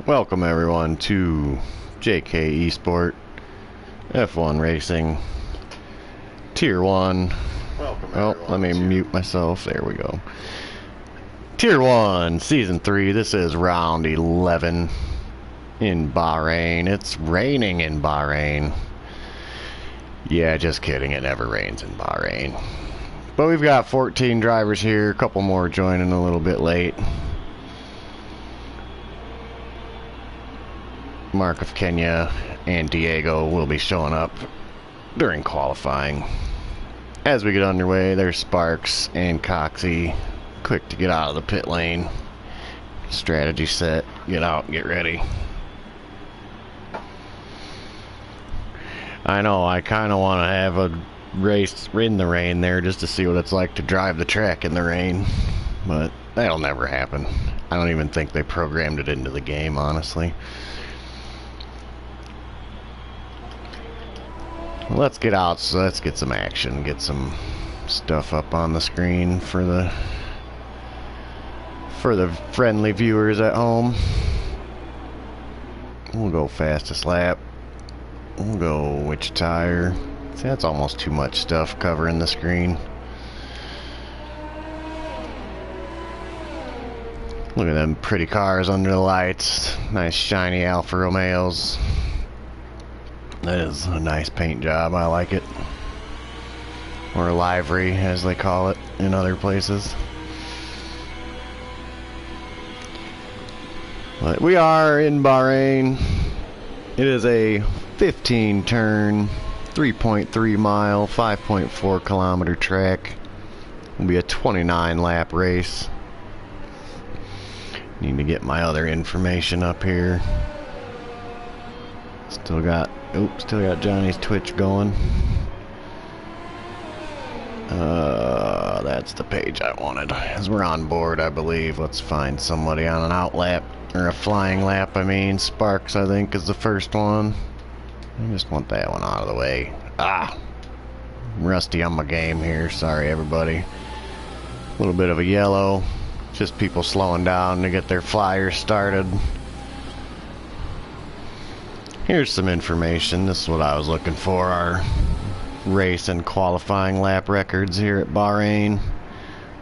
Welcome everyone to JKeSport F1 Racing Tier 1. Well, let me mute myself. There we go. Tier 1, Season 3. This is round 11 in Bahrain. It's raining in Bahrain. Yeah, just kidding. It never rains in Bahrain. But we've got 14 drivers here. A couple more joining a little bit late. Mark of Kenya and Diego will be showing up during qualifying. As we get underway, there's Sparks and Coxie, quick to get out of the pit lane. Strategy set, get out, get ready. I know, I kind of want to have a race in the rain there just to see what it's like to drive the track in the rain, but that'll never happen. I don't even think they programmed it into the game, honestly. Let's get out, so let's get some action, get some stuff up on the screen for the friendly viewers at home. We'll go fastest lap. We'll go which tire. See, that's almost too much stuff covering the screen. Look at them pretty cars under the lights. Nice shiny Alfa Romeos. That is a nice paint job. I like it. Or livery, as they call it in other places. But we are in Bahrain. It is a 15 turn, 3.3 mile, 5.4 kilometer track. It'll be a 29 lap race. Need to get my other information up here. Still got Johnny's Twitch going. That's the page I wanted. As we're on board, I believe. Let's find somebody on an out lap, or a flying lap, I mean. Sparks, I think, is the first one. I just want that one out of the way. I'm rusty on my game here. Sorry, everybody. A little bit of a yellow. Just people slowing down to get their flyers started. Here's some information. This is what I was looking for. Our race and qualifying lap records here at Bahrain.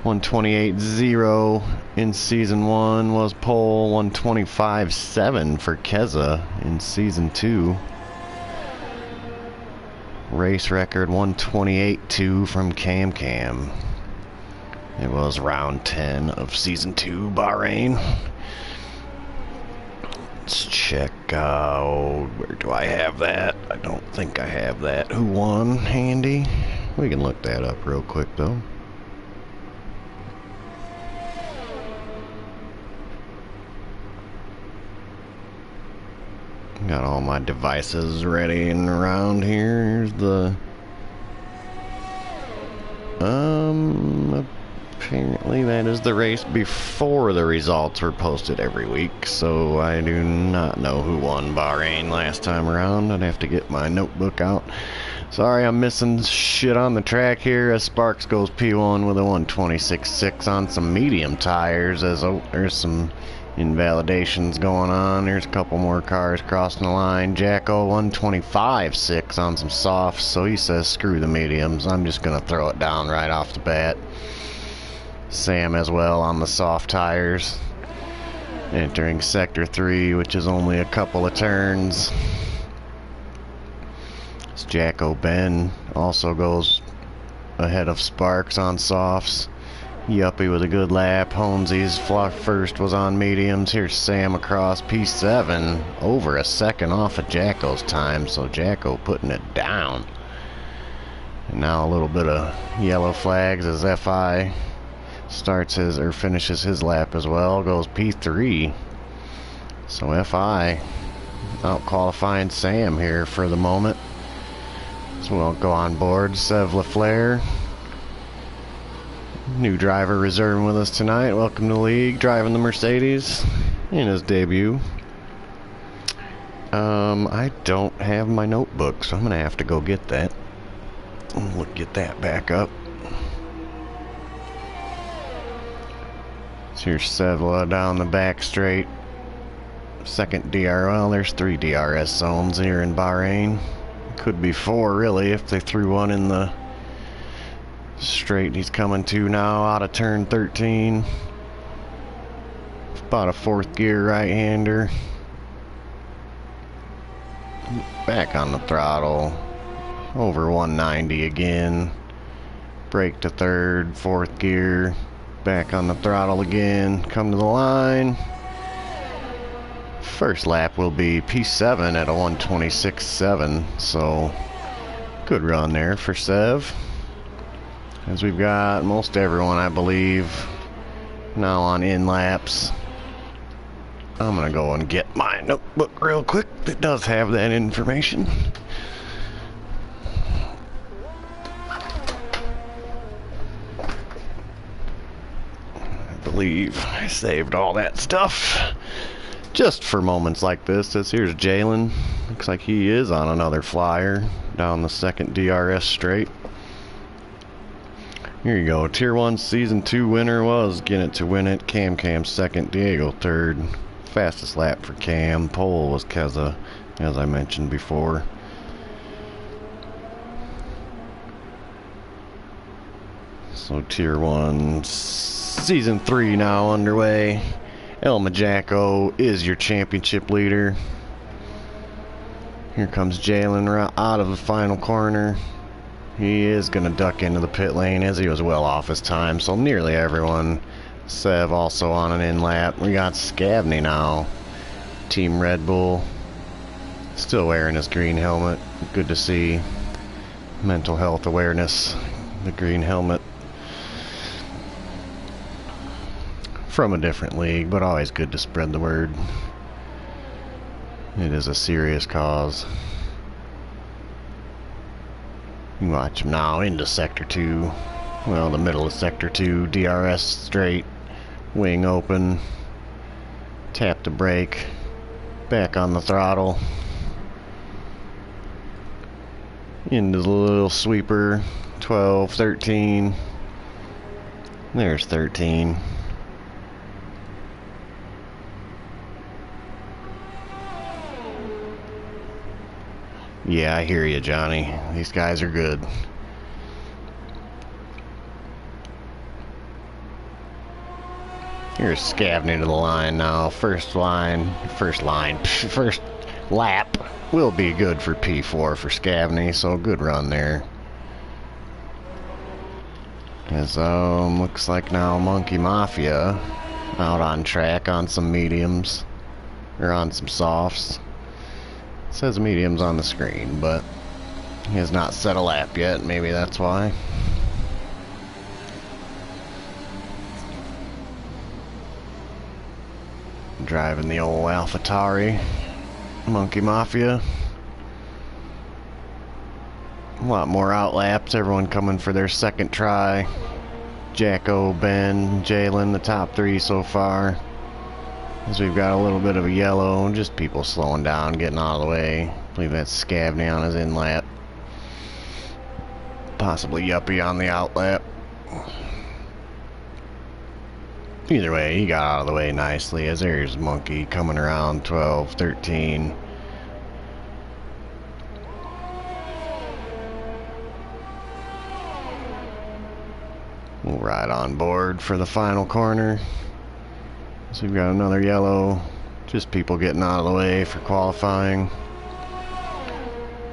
128.0 in Season 1 was pole. 125.7 for Keza in Season 2. Race record 128.2 from Cam. It was round 10 of Season 2 Bahrain. Let's check out, where do I have that? I don't think I have that. Who won handy? We can look that up real quick though. Got all my devices ready and around here. Here's the apparently that is the race before the results were posted every week, so I do not know who won Bahrain last time around. I'd have to get my notebook out. Sorry, I'm missing shit on the track here as Sparks goes P1 with a 126.6 on some medium tires, as there's some invalidations going on. There's a couple more cars crossing the line. Jacko 125.6 on some softs, so he says screw the mediums. I'm just gonna throw it down right off the bat. Sam as well on the soft tires, entering sector 3, which is only a couple of turns. This Jacko Ben also goes ahead of Sparks on softs. Yuppie with a good lap. Holmesy's first was on mediums. Here's Sam across P7, over a second off of Jacko's time, so Jacko putting it down. And now a little bit of yellow flags as FI starts his, or finishes his lap as well, goes P3. So FI out qualifying Sam here for the moment. So we'll go on board. Sev LaFleur, new driver reserving with us tonight. Welcome to the league, driving the Mercedes in his debut. I don't have my notebook, so I'm gonna have to go get that. We'll get that back up. So here's Sevla down the back straight. Second DR, well, there's 3 DRS zones here in Bahrain. Could be 4 really if they threw one in the straight he's coming to now out of turn 13. About a 4th gear right-hander. Back on the throttle. Over 190 again. Brake to 3rd, 4th gear. Back on the throttle again. Come to the line. First lap will be P7 at a 126.7, so good run there for Sev. As we've got most everyone, I believe, now on in laps. I'm gonna go and get my notebook real quick. It does have that information. I believe I saved all that stuff just for moments like this. Here's Jalen. Looks like he is on another flyer down the 2nd DRS straight. Here you go. Tier 1 Season 2 winner was Get It to Win It. Cam 2nd, Diego 3rd. Fastest lap for Cam. Pole was Keza, as I mentioned before. So Tier 1 Season 3 now underway. El Majacco is your championship leader. Here comes Jalen out of the final corner. He is going to duck into the pit lane as he was well off his time, so nearly everyone. Sev also on an in lap. We got Scavney now. Team Red Bull. Still wearing his green helmet. Good to see. Mental health awareness. The green helmet. From a different league, but always good to spread the word. It is a serious cause. You watch him now into Sector 2. Well, the middle of Sector 2. DRS straight. Wing open. Tap to brake. Back on the throttle. Into the little sweeper. 12, 13. There's 13. Yeah, I hear you, Johnny. These guys are good. Here's Scavney to the line now. First lap will be good for P4 for Scavney, so good run there. As looks like now Monkey Mafia out on track on some mediums, or on some softs. It says mediums on the screen, but he has not set a lap yet. Maybe that's why. Driving the old AlphaTauri. Monkey Mafia. A lot more outlaps. Everyone coming for their 2nd try. Jacko, Ben, Jalen, the top 3 so far. As we've got a little bit of a yellow, just people slowing down, getting out of the way. I believe that's Scavney on his in lap. Possibly Yuppie on the out lap. Either way, he got out of the way nicely, as there's Monkey coming around 12, 13. We'll ride on board for the final corner. So we've got another yellow. Just people getting out of the way for qualifying.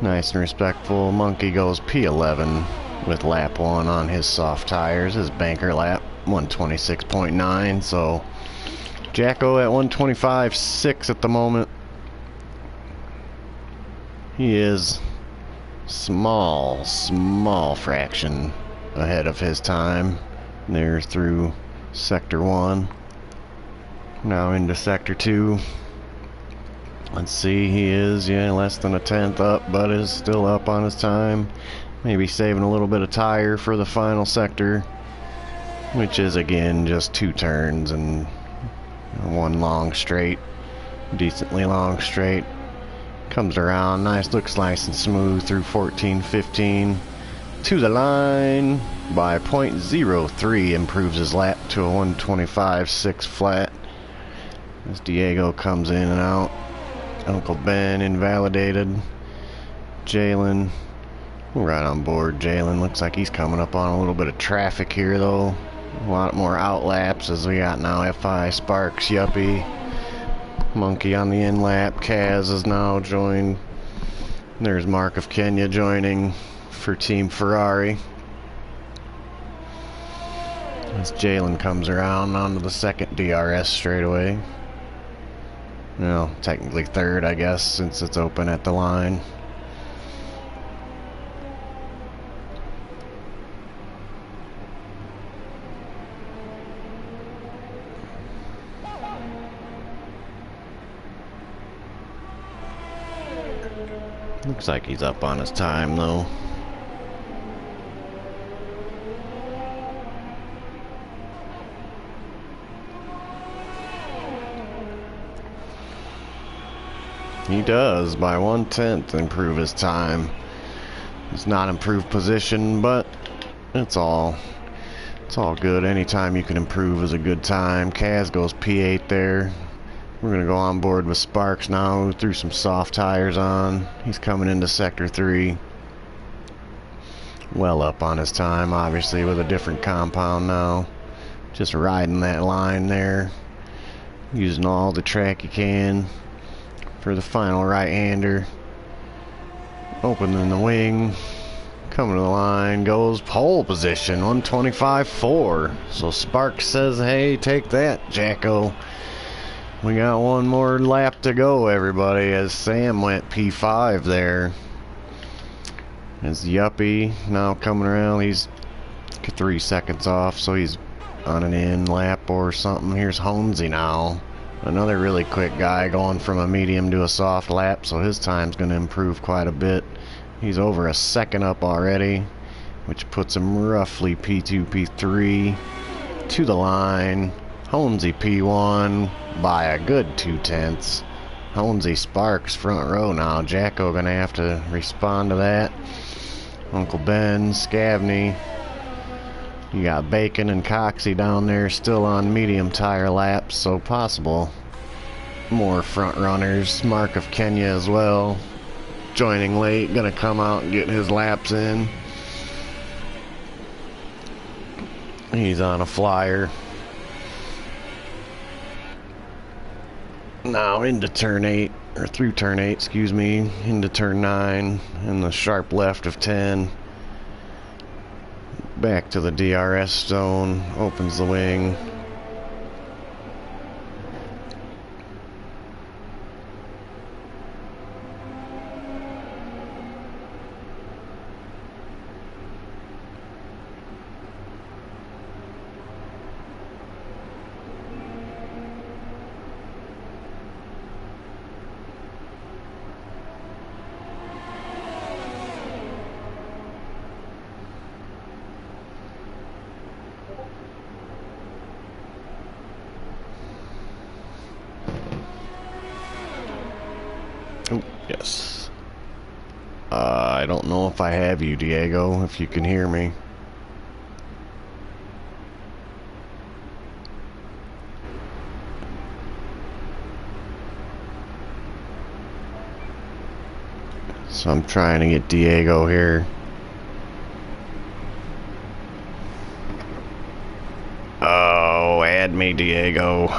Nice and respectful. Monkey goes P11 with lap 1 on his soft tires. His banker lap, 126.9. So Jacko at 125.6 at the moment. He is small fraction ahead of his time. There through Sector 1. Now into Sector 2. Let's see, he is, less than a 10th up, but is still up on his time. Maybe saving a little bit of tire for the final sector, which is, again, just 2 turns and 1 long straight. Decently long straight. Comes around, looks nice and smooth through 14, 15. To the line by 0.03, improves his lap to a 125.6 flat. As Diego comes in and out. Uncle Ben invalidated. Jalen. Right on board, Jalen. Looks like he's coming up on a little bit of traffic here, though. A lot more outlaps as we got now FI, Sparks, Yuppie. Monkey on the in-lap. Kaz is now joined. There's Mark of Kenya joining for Team Ferrari. As Jalen comes around onto the second DRS straightaway. Well, technically third, I guess, since it's open at the line. Looks like he's up on his time, though. He does, by 1/10, improve his time. It's not improved position, but it's all good. Anytime you can improve is a good time. Kaz goes P8 there. We're going to go on board with Sparks now. Threw some soft tires on. He's coming into Sector 3. Well up on his time, obviously, with a different compound now. Just riding that line there. Using all the track he can for the final right-hander. Opening the wing. Coming to the line. Goes pole position. 125.4. So Sparks says, hey, take that, Jacko. We got one more lap to go, everybody, as Sam went P5 there. As Yuppie now coming around. He's 3 seconds off, so he's on an in lap or something. Here's Holmesy now. Another really quick guy going from a medium to a soft lap, so his time's going to improve quite a bit. He's over a second up already, which puts him roughly P2, P3 to the line. Holmesy P1 by a good 2/10. Holmesy Sparks front row now. Jacko gonna have to respond to that. Uncle Ben, Scavney. You got Bacon and Coxey down there still on medium tire laps, so possible more front runners. Mark of Kenya as well, joining late, gonna come out and get his laps in. He's on a flyer. Now into turn 8, or through turn 8, excuse me, into turn 9, and the sharp left of 10. Back to the DRS zone, opens the wing. Oh, yes. I don't know if I have you, Diego, if you can hear me. So I'm trying to get Diego here. Oh, add me, Diego.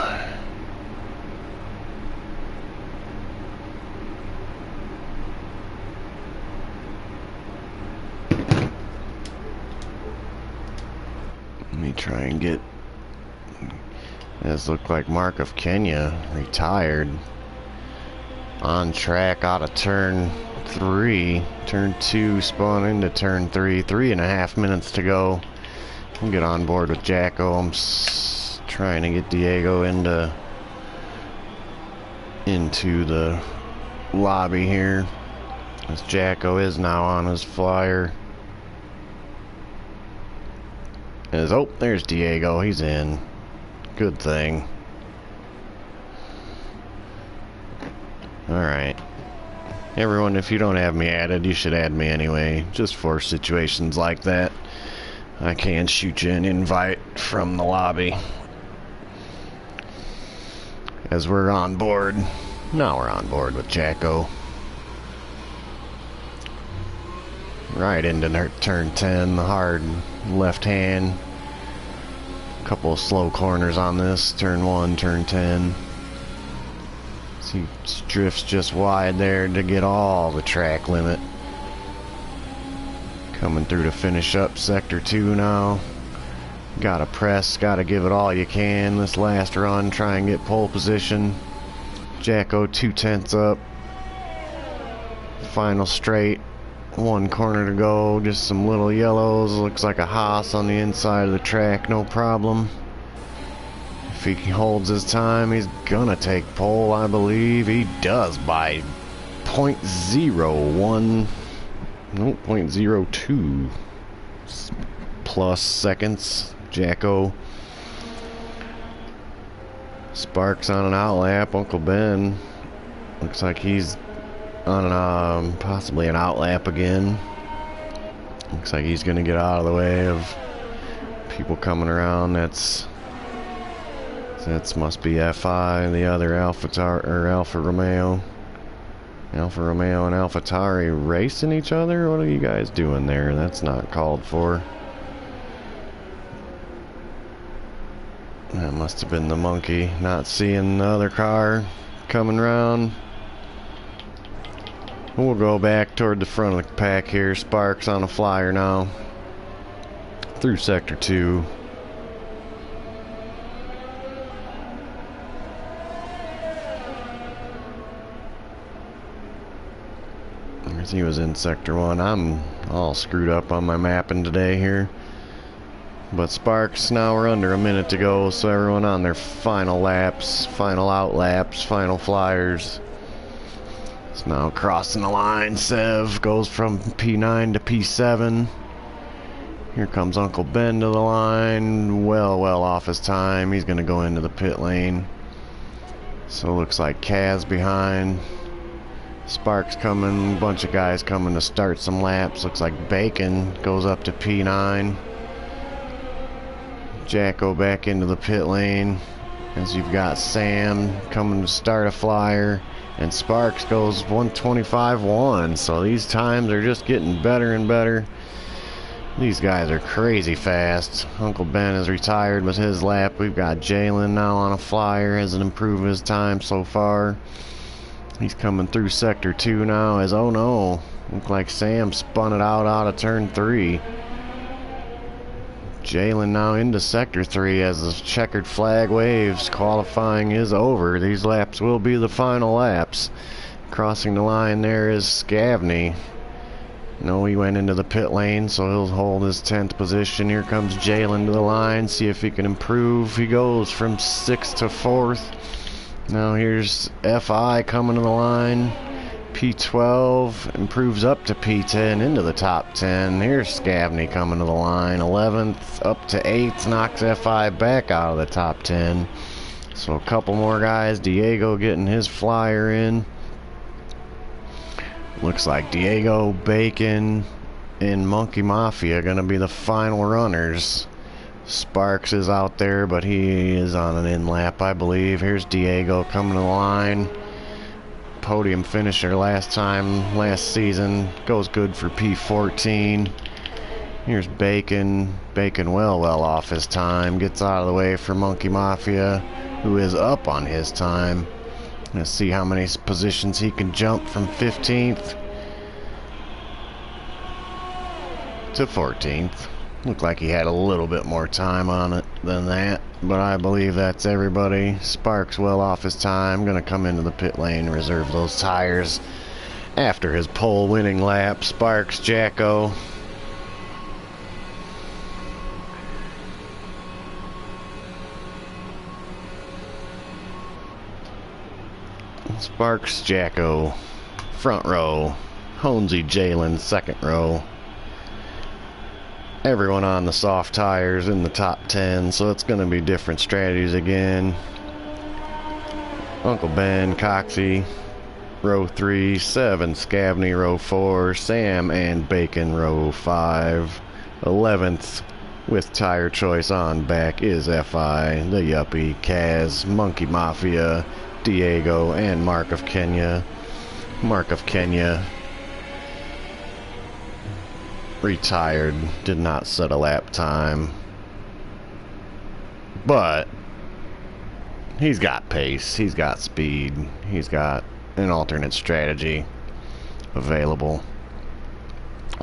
Let me try and get... This looked like Mark of Kenya retired. On track out of turn 3. Turn 2 spun into turn 3. 3.5 minutes to go. We'll get on board with Jacko. I'm trying to get Diego into the lobby here. As Jacko is now on his flyer. Oh, there's Diego. He's in. Good thing. Alright. Everyone, if you don't have me added, you should add me anyway. Just for situations like that. I can shoot you an invite from the lobby. as we're on board. Now we're on board with Jacko. Right into turn 10, the hard left hand. Couple of slow corners on this, turn 1, turn 10. See, drifts just wide there to get all the track limit. Coming through to finish up sector 2 now. Gotta press, gotta give it all you can this last run, try and get pole position. Jacko 2/10 up. Final straight, 1 corner to go, just some little yellows. Looks like a Haas on the inside of the track, no problem. If he holds his time, he's gonna take pole, I believe. He does by 0.01, no, 0.02 plus seconds. Jacko. Sparks on an outlap. Uncle Ben looks like he's on an, possibly an outlap again. Looks like he's gonna get out of the way of people coming around. That must be FI, the other Alfa Romeo. Alfa Romeo and AlphaTauri racing each other? What are you guys doing there? That's not called for. That must have been the monkey not seeing the other car coming around. We'll go back toward the front of the pack here. Sparks on a flyer now. Through sector 2. As he was in sector 1. I'm all screwed up on my mapping today here. But Sparks, now we're under a minute to go, so everyone on their final laps, final out laps, final flyers. It's now crossing the line. Sev goes from P9 to P7. Here comes Uncle Ben to the line. Well off his time. He's going to go into the pit lane. So it looks like Kaz behind. Sparks coming, a bunch of guys coming to start some laps. Looks like Bacon goes up to P9. Jacko back into the pit lane as you've got Sam coming to start a flyer, and Sparks goes 1:25.1. So these times are just getting better and better. These guys are crazy fast. Uncle Ben is retired with his lap. We've got Jalen now on a flyer, hasn't improved his time so far. He's coming through sector 2 now as, oh no, look like Sam spun it out of turn 3. Jalen now into sector 3 as the checkered flag waves. Qualifying is over. These laps will be the final laps. Crossing the line there is Scavney. No, he went into the pit lane, so he'll hold his 10th position. Here comes Jalen to the line, see if he can improve. He goes from 6th to 4th. Now here's FI coming to the line. P12 improves up to P10 into the top 10. Here's Scavney coming to the line. 11th up to 8th, knocks FI back out of the top 10. So a couple more guys. Diego getting his flyer in. Looks like Diego, Bacon, and Monkey Mafia going to be the final runners. Sparks is out there, but he is on an in lap, I believe. Here's Diego coming to the line. Podium finisher last season. Goes good for P14. Here's Bacon. Bacon well off his time. Gets out of the way for Monkey Mafia, who is up on his time. Let's see how many positions he can jump from 15th to 14th. Looked like he had a little bit more time on it than that, but I believe that's everybody. Sparks well off his time. Gonna come into the pit lane, reserve those tires after his pole winning lap. Sparks, Jacko. Sparks, Jacko, front row. Honesy, Jalen, second row. Everyone on the soft tires in the top 10, so it's going to be different strategies again. Uncle Ben, Coxie, row 3, 7, Scavney, row 4, Sam and Bacon, row 5. 11th, With tire choice on back is FI, the Yuppie, Kaz, Monkey Mafia, Diego, and Mark of Kenya. Mark of Kenya retired, did not set a lap time, but he's got pace, he's got speed, he's got an alternate strategy available.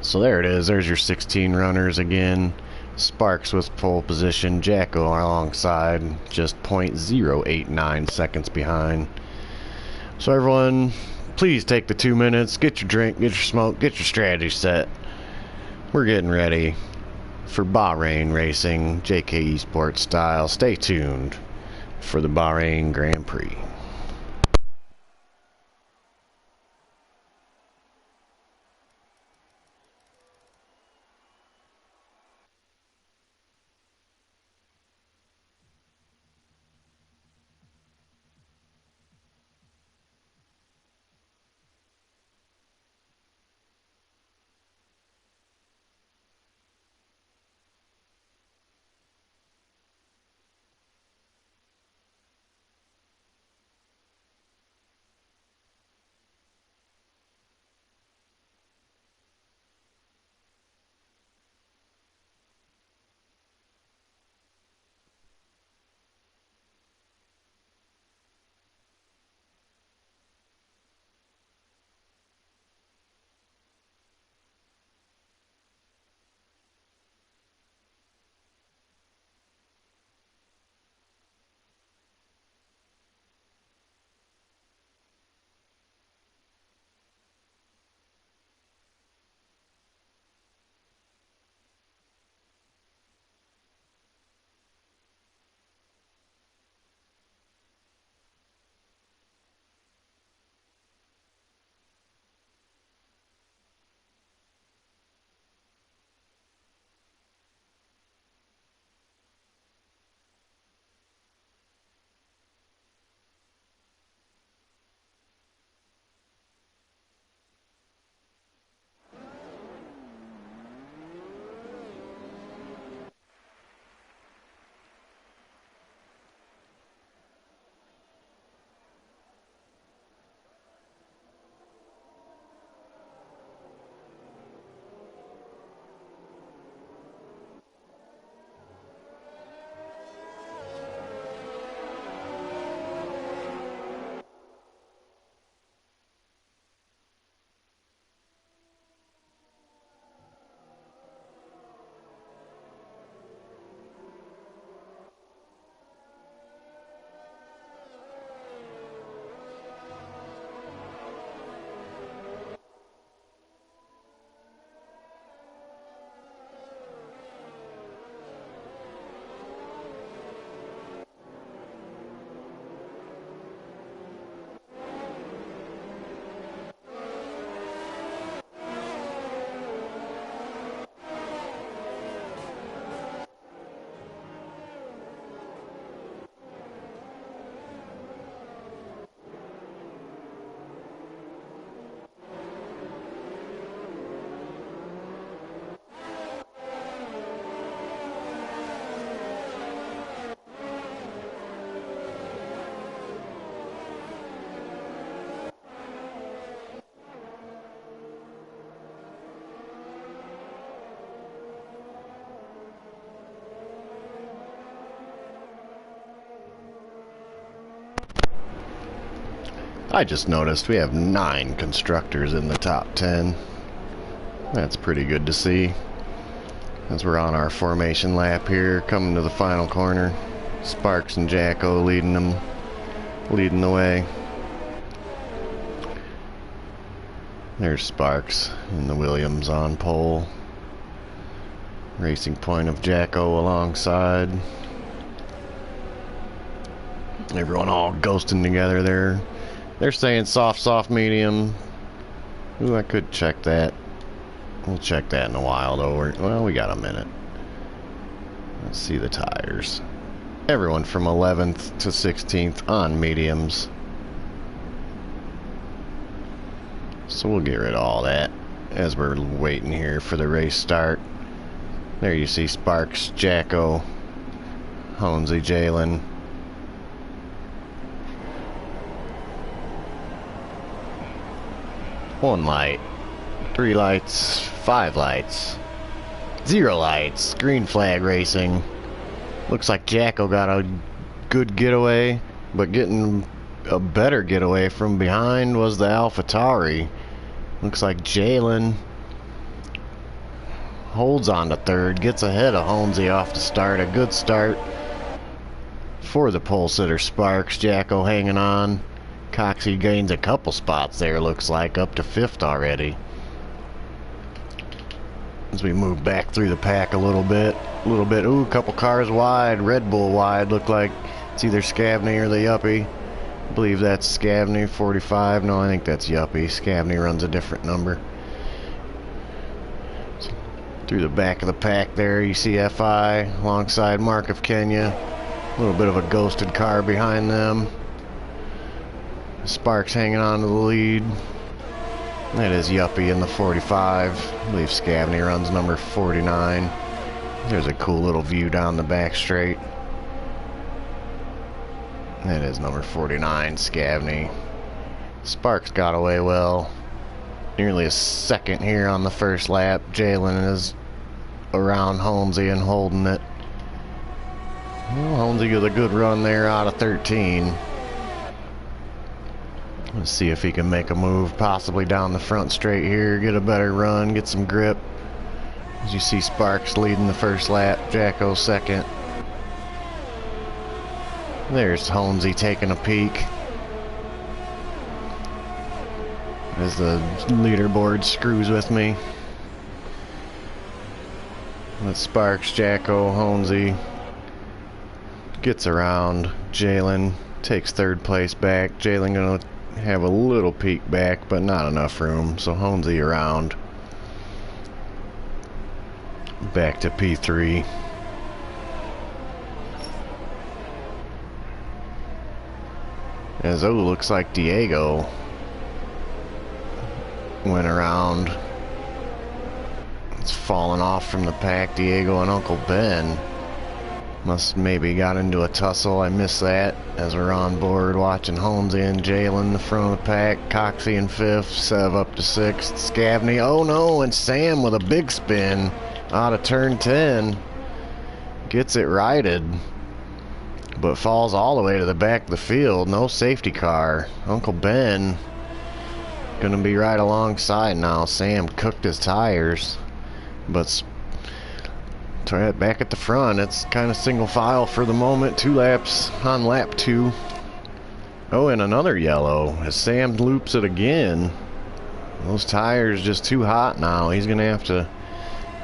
So there it is, there's your 16 runners again. Sparks with pole position, Jacko alongside, just 0.089 seconds behind. So everyone, please take the 2 minutes, get your drink, get your smoke, get your strategy set. We're getting ready for Bahrain racing, JKeSport style. Stay tuned for the Bahrain Grand Prix. I just noticed we have 9 constructors in the top 10. That's pretty good to see. As we're on our formation lap here, coming to the final corner. Sparks and Jacko leading the way. There's Sparks and the Williams on pole. Racing Point of Jacko alongside. Everyone all ghosting together there. They're saying soft, medium. Ooh, I could check that. We'll check that in a while, though. Well, we got a minute. Let's see the tires. Everyone from 11th to 16th on mediums. So we'll get rid of all that as we're waiting here for the race start. There you see Sparks, Jacko, Honesy, Jalen. One light, 3 lights, 5 lights, 0 lights, green flag racing. Looks like Jacko got a good getaway, but getting a better getaway from behind was the AlphaTauri. Looks like Jalen holds on to third, gets ahead of Honesy off the start. A good start for the pole sitter Sparks. Jacko hanging on. Coxie gains a couple spots there, looks like, up to 5th already. As we move back through the pack a little bit. Ooh, a couple cars wide. Red Bull wide. Look like it's either Scavney or the Yuppie. I believe that's Scavney, 45. No, I think that's Yuppie. Scavney runs a different number. Through the back of the pack there, you see FI alongside Mark of Kenya. A little bit of a ghosted car behind them. Sparks hanging on to the lead. That is Yuppie in the 45. I believe Scavney runs number 49. There's a cool little view down the back straight. That is number 49, Scavney. Sparks got away well. Nearly a second here on the first lap. Jalen is around Honesy and holding it. Well, Honesy gets a good run there out of 13. Let's see if he can make a move, possibly down the front straight here, get a better run, get some grip. As you see Sparks leading the first lap, Jacko second. There's Honesy taking a peek as the leaderboard screws with me. That's Sparks, Jacko, Honesy. Gets around. Jalen takes 3rd place back. Jalen gonna have a little peek back, but not enough room, so Honesy around. Back to P3. As looks like Diego went around. It's fallen off from the pack. Diego and Uncle Ben must maybe got into a tussle. I missed that as we're on board watching Honesy and Jalen in the front of the pack. Coxie in 5th, Sev up to 6th. Scavney, oh no, and Sam with a big spin out of turn 10. Gets it righted, but falls all the way to the back of the field. No safety car. Uncle Ben gonna be right alongside now. Sam cooked his tires, but back at the front, it's kind of single file for the moment. 2 laps on lap 2. Oh, and another yellow as Sam loops it again. Those tires just too hot now. He's gonna have to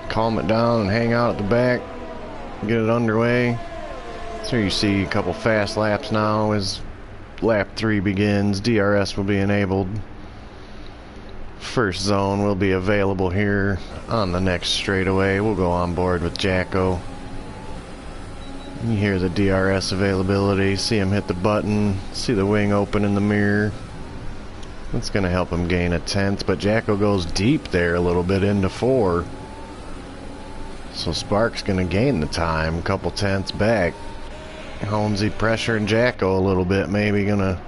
calm it down and hang out at the back, get it underway. So you see a couple fast laps now as lap 3 begins. DRS will be enabled. First zone will be available here on the next straightaway. We'll go on board with Jacko. You hear the DRS availability, see him hit the button, see the wing open in the mirror. That's going to help him gain a 10th, but Jacko goes deep there a little bit into 4. So Sparks going to gain the time, a couple 10ths back. Honesy pressuring Jacko a little bit, maybe gonna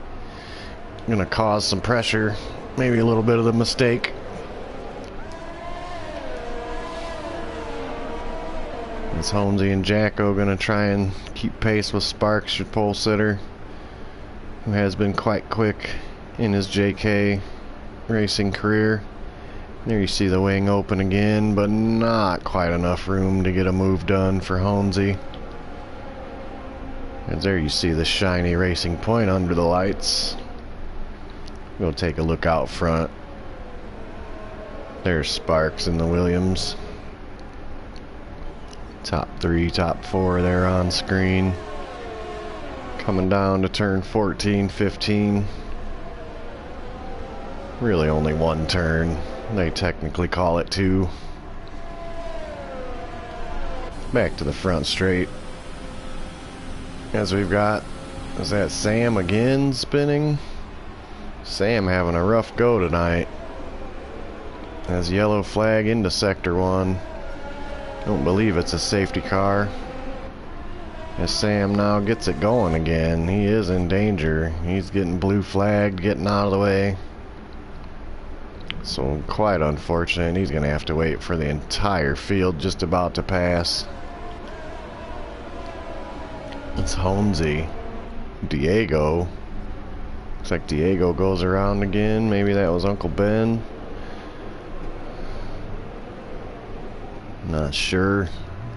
cause some pressure. Maybe a little bit of the mistake. It's Honesy and Jacko gonna try and keep pace with Sparks, your pole sitter, who has been quite quick in his JK racing career. There you see the wing open again, but not quite enough room to get a move done for Honesy. And there you see the shiny Racing Point under the lights. We'll take a look out front. There's Sparks in the Williams. Top 3, top 4 there on screen. Coming down to turn 14, 15. Really only one turn. They technically call it 2. Back to the front straight. As we've got, is that Sam again spinning? Sam having a rough go tonight. As yellow flag into sector 1. Don't believe it's a safety car. As Sam now gets it going again, he is in danger. He's getting blue flagged, getting out of the way. So quite unfortunate. He's going to have to wait for the entire field just about to pass. It's Holmesy. Diego. Looks like Diego goes around again. Maybe that was Uncle Ben. Not sure.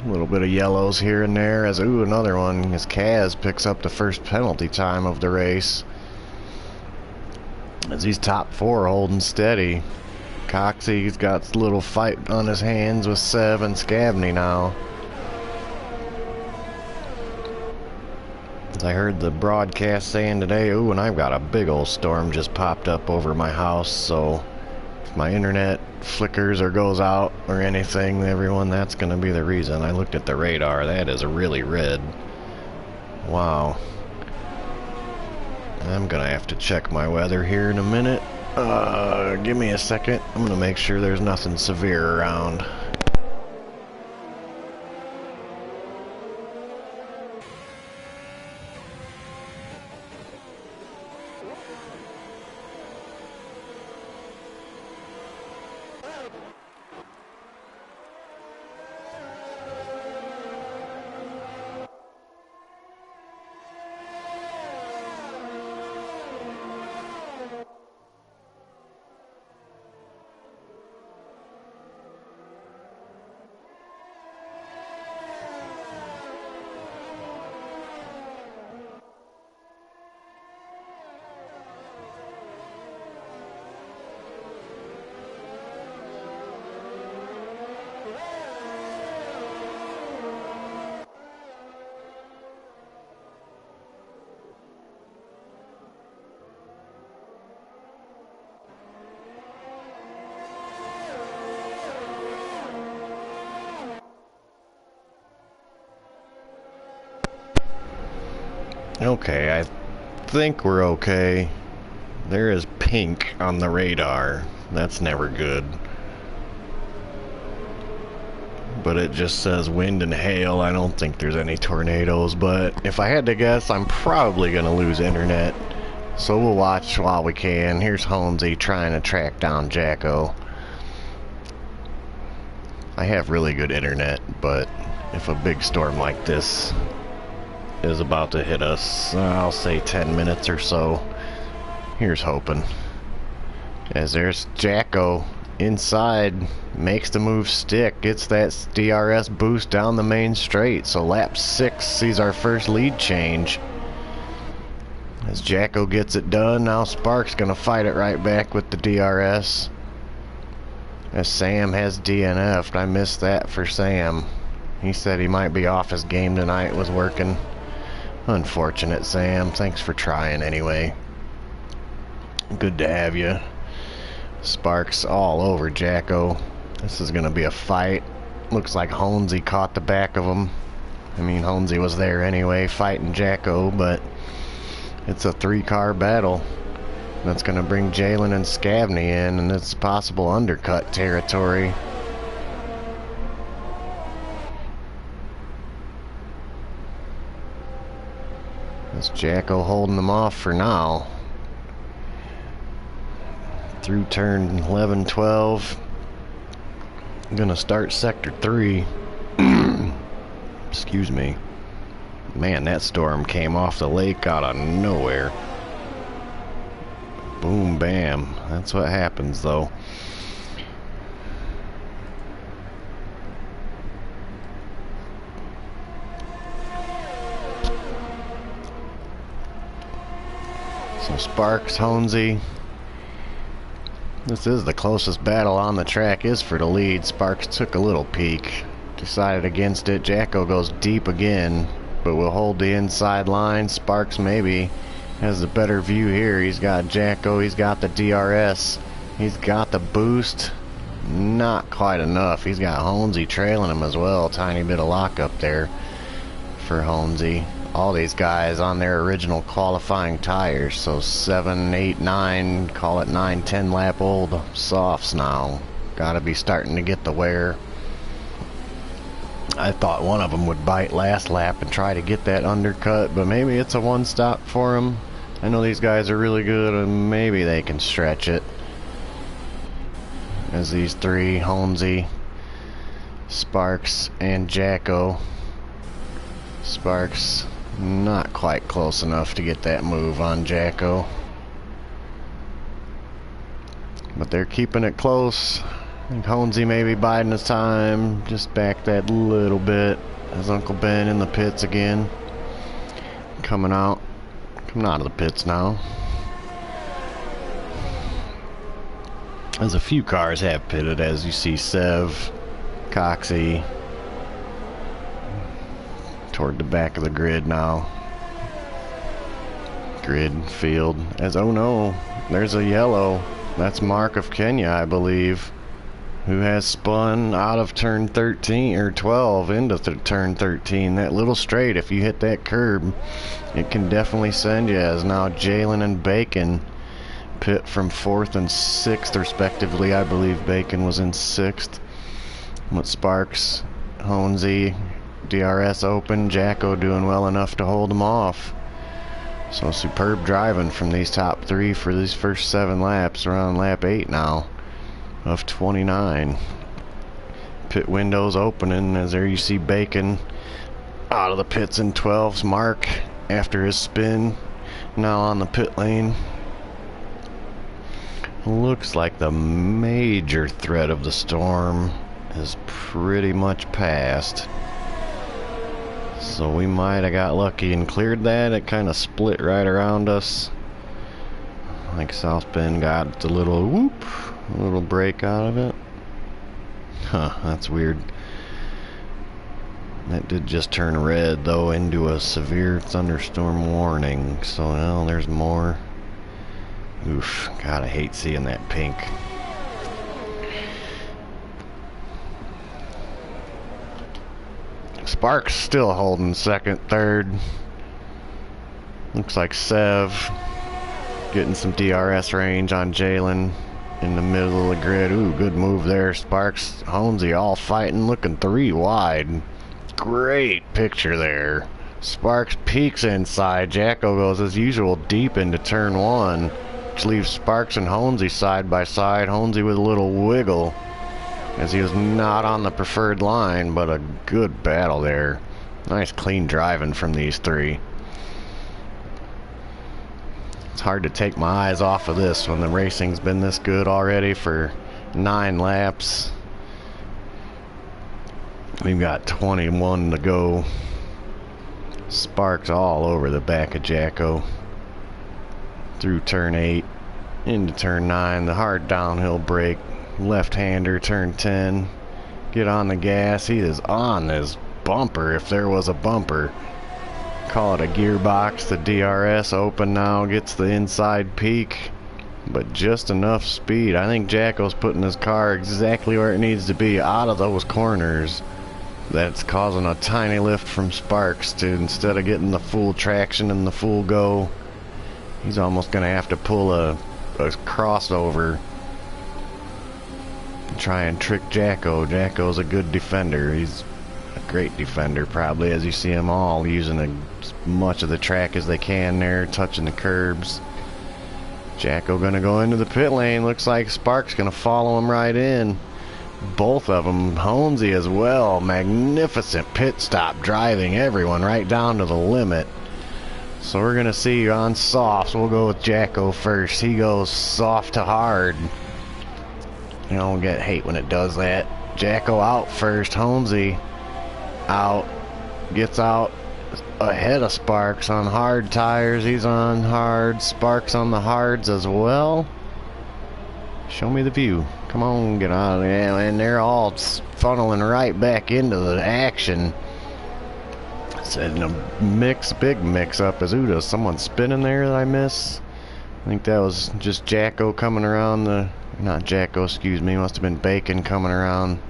A little bit of yellows here and there. As ooh, another one. As Kaz picks up the first penalty time of the race. As he's top 4 holding steady. Coxey's got a little fight on his hands with Sev and Scabney now. As I heard the broadcast saying today, ooh, and I've got a big old storm just popped up over my house, so if my internet flickers or goes out or anything, everyone, that's going to be the reason. I looked at the radar. That is really red. Wow. I'm going to have to check my weather here in a minute. Give me a second. I'm going to make sure there's nothing severe around. Okay, I think we're okay. There is pink on the radar. That's never good. But it just says wind and hail. I don't think there's any tornadoes, but if I had to guess, I'm probably gonna lose internet. So we'll watch while we can. Here's Holmesy trying to track down Jacko. I have really good internet, but if a big storm like this is about to hit us, I'll say 10 minutes or so. Here's hoping. As there's Jacko inside, makes the move stick, gets that DRS boost down the main straight. So lap 6 sees our first lead change. As Jacko gets it done, now Sparks gonna fight it right back with the DRS. As Sam has DNF'd, I missed that for Sam. He said he might be off his game tonight, was working. Unfortunate, Sam. Thanks for trying anyway. Good to have you. Sparks all over Jacko. This is gonna be a fight. Looks like Holmesy caught the back of him. I mean, Holmesy was there anyway, fighting Jacko, but it's a 3-car battle. That's gonna bring Jalen and Scavney in, and it's possible undercut territory. It's Jacko holding them off for now. Through turn 11, 12. I'm gonna start sector 3. Excuse me. Man, that storm came off the lake out of nowhere. Boom, bam. That's what happens, though. So Sparks, Holmesy. This is the closest battle on the track, is for the lead. Sparks took a little peek, decided against it. Jacko goes deep again, but will hold the inside line. Sparks maybe has a better view here. He's got Jacko, he's got the DRS, he's got the boost. Not quite enough. He's got Holmesy trailing him as well. Tiny bit of lockup there for Holmesy. All these guys on their original qualifying tires, so 7, 8, 9, call it 9, 10 lap old softs now. Gotta be starting to get the wear. I thought one of them would bite last lap and try to get that undercut, but maybe it's a one stop for them. I know these guys are really good, and maybe they can stretch it. As these three, Holmesy, Sparks, and Jacko. Sparks not quite close enough to get that move on Jacko. But they're keeping it close. I think Holmesy may be biding his time. Just back that little bit. As Uncle Ben in the pits again. Coming out of the pits now. As a few cars have pitted, as you see Sev, Coxey, toward the back of the grid now. Grid field. As, oh no, there's a yellow. That's Mark of Kenya, I believe, who has spun out of turn 13 or 12 into turn 13. That little straight, if you hit that curb, it can definitely send you. As now Jalen and Bacon pit from 4th and 6th respectively. I believe Bacon was in 6th. With Sparks, Holmesy, DRS open, Jacko doing well enough to hold them off. So superb driving from these top three for these first 7 laps. We're on lap 8 now of 29. Pit windows opening, as there you see Bacon out of the pits in 12's Mark after his spin, now on the pit lane. Looks like the major threat of the storm is pretty much past. So we might have got lucky and cleared that. It kind of split right around us. I think South Bend got a little whoop, a little break out of it. Huh, that's weird. That did just turn red though into a severe thunderstorm warning. So now there's more. Oof, God, I hate seeing that pink. Sparks still holding second, third. Looks like Sev getting some DRS range on Jalen in the middle of the grid. Ooh, good move there. Sparks, Holmesy all fighting, looking 3 wide. Great picture there. Sparks peeks inside. Jacko goes as usual deep into turn 1, which leaves Sparks and Holmesy side by side. Holmesy with a little wiggle, as he was not on the preferred line, but a good battle there. Nice clean driving from these three. It's hard to take my eyes off of this when the racing's been this good already for 9 laps. We've got 21 to go. Sparks all over the back of Jacko. Through turn 8, into turn 9, the hard downhill break. Left-hander, turn 10. Get on the gas. He is on his bumper, if there was a bumper. Call it a gearbox. The DRS open now, gets the inside peak, but just enough speed. I think Jacko's putting his car exactly where it needs to be out of those corners. That's causing a tiny lift from Sparks to, instead of getting the full traction and the full go, he's almost going to have to pull a crossover. Try and trick Jacko. Jacko's a good defender. He's a great defender, probably, as you see them all using as much of the track as they can there, touching the curbs. Jacko gonna go into the pit lane. Looks like Sparks gonna follow him right in. Both of them, Holmesy as well. Magnificent pit stop, driving everyone right down to the limit. So we're gonna see on softs. We'll go with Jacko first. He goes soft to hard. You know, hate when it does that. Jacko out first. Holmesy out. Gets out ahead of Sparks on hard tires. He's on hard. Sparks on the hards as well. Show me the view. Come on, get out of there. And they're all funneling right back into the action. It's a big mix up. As does someone spinning there that I miss? I think that was just Jacko coming around the... Not Jacko, excuse me. Must have been Bacon coming around.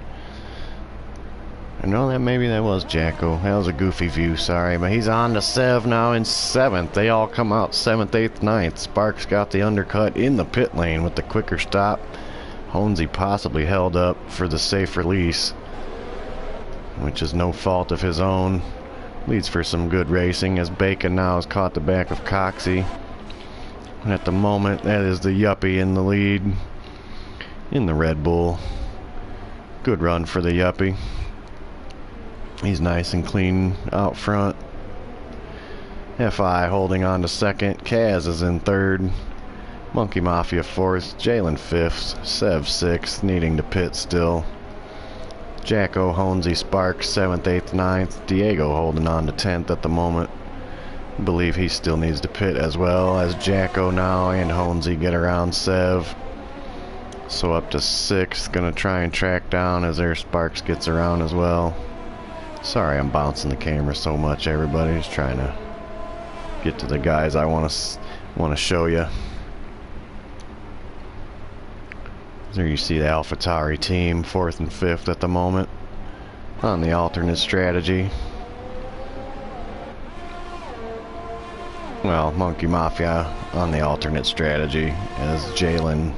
I know that maybe that was Jacko. That was a goofy view, sorry. But he's on to Sev now in 7th. They all come out 7th, 8th, 9th. Sparks got the undercut in the pit lane with the quicker stop. Holmesy possibly held up for the safe release. which is no fault of his own. Leads for some good racing as Bacon now has caught the back of Coxey. And at the moment, that is the Yuppie in the lead in the Red Bull. Good run for the Yuppie. He's nice and clean out front. FI holding on to second. Kaz is in third. Monkey Mafia fourth. Jalen fifth. Sev sixth, needing to pit still. Jacko, Honesy, Sparks 7th, 8th, 9th. Diego holding on to 10th at the moment. I believe he still needs to pit as well as Jacko now and Honesy get around Sev. So up to 6th. Gonna try and track down as their Sparks gets around as well. Sorry I'm bouncing the camera so much, everybody. Just trying to get to the guys I want to show you. There you see the AlphaTauri team, 4th and 5th at the moment on the alternate strategy. Well, Monkey Mafia on the alternate strategy as Jalen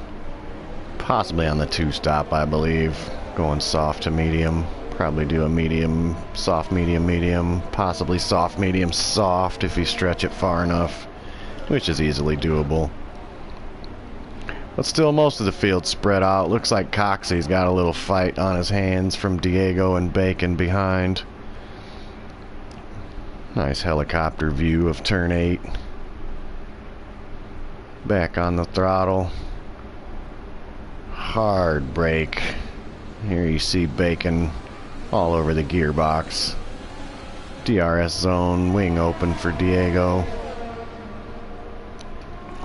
possibly on the 2-stop, I believe, going soft to medium. Probably do a medium, soft, medium, medium, possibly soft, medium, soft if you stretch it far enough, which is easily doable. But still, most of the field spread out. Looks like Coxey's got a little fight on his hands from Diego and Bacon behind. Nice helicopter view of turn 8. Back on the throttle. Hard brake. Here you see Bacon all over the gearbox. DRS zone, wing open for Diego.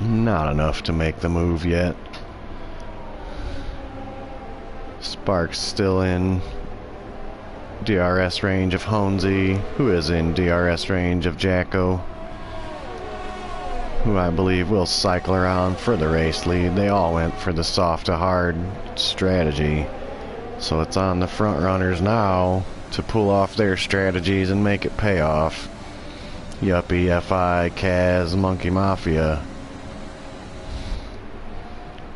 Not enough to make the move yet. Sparks still in DRS range of Honesy, who is in DRS range of Jacko, who I believe will cycle around for the race lead. They all went for the soft to hard strategy. So it's on the front runners now to pull off their strategies and make it pay off. Yuppie, FI, Kaz, Monkey Mafia.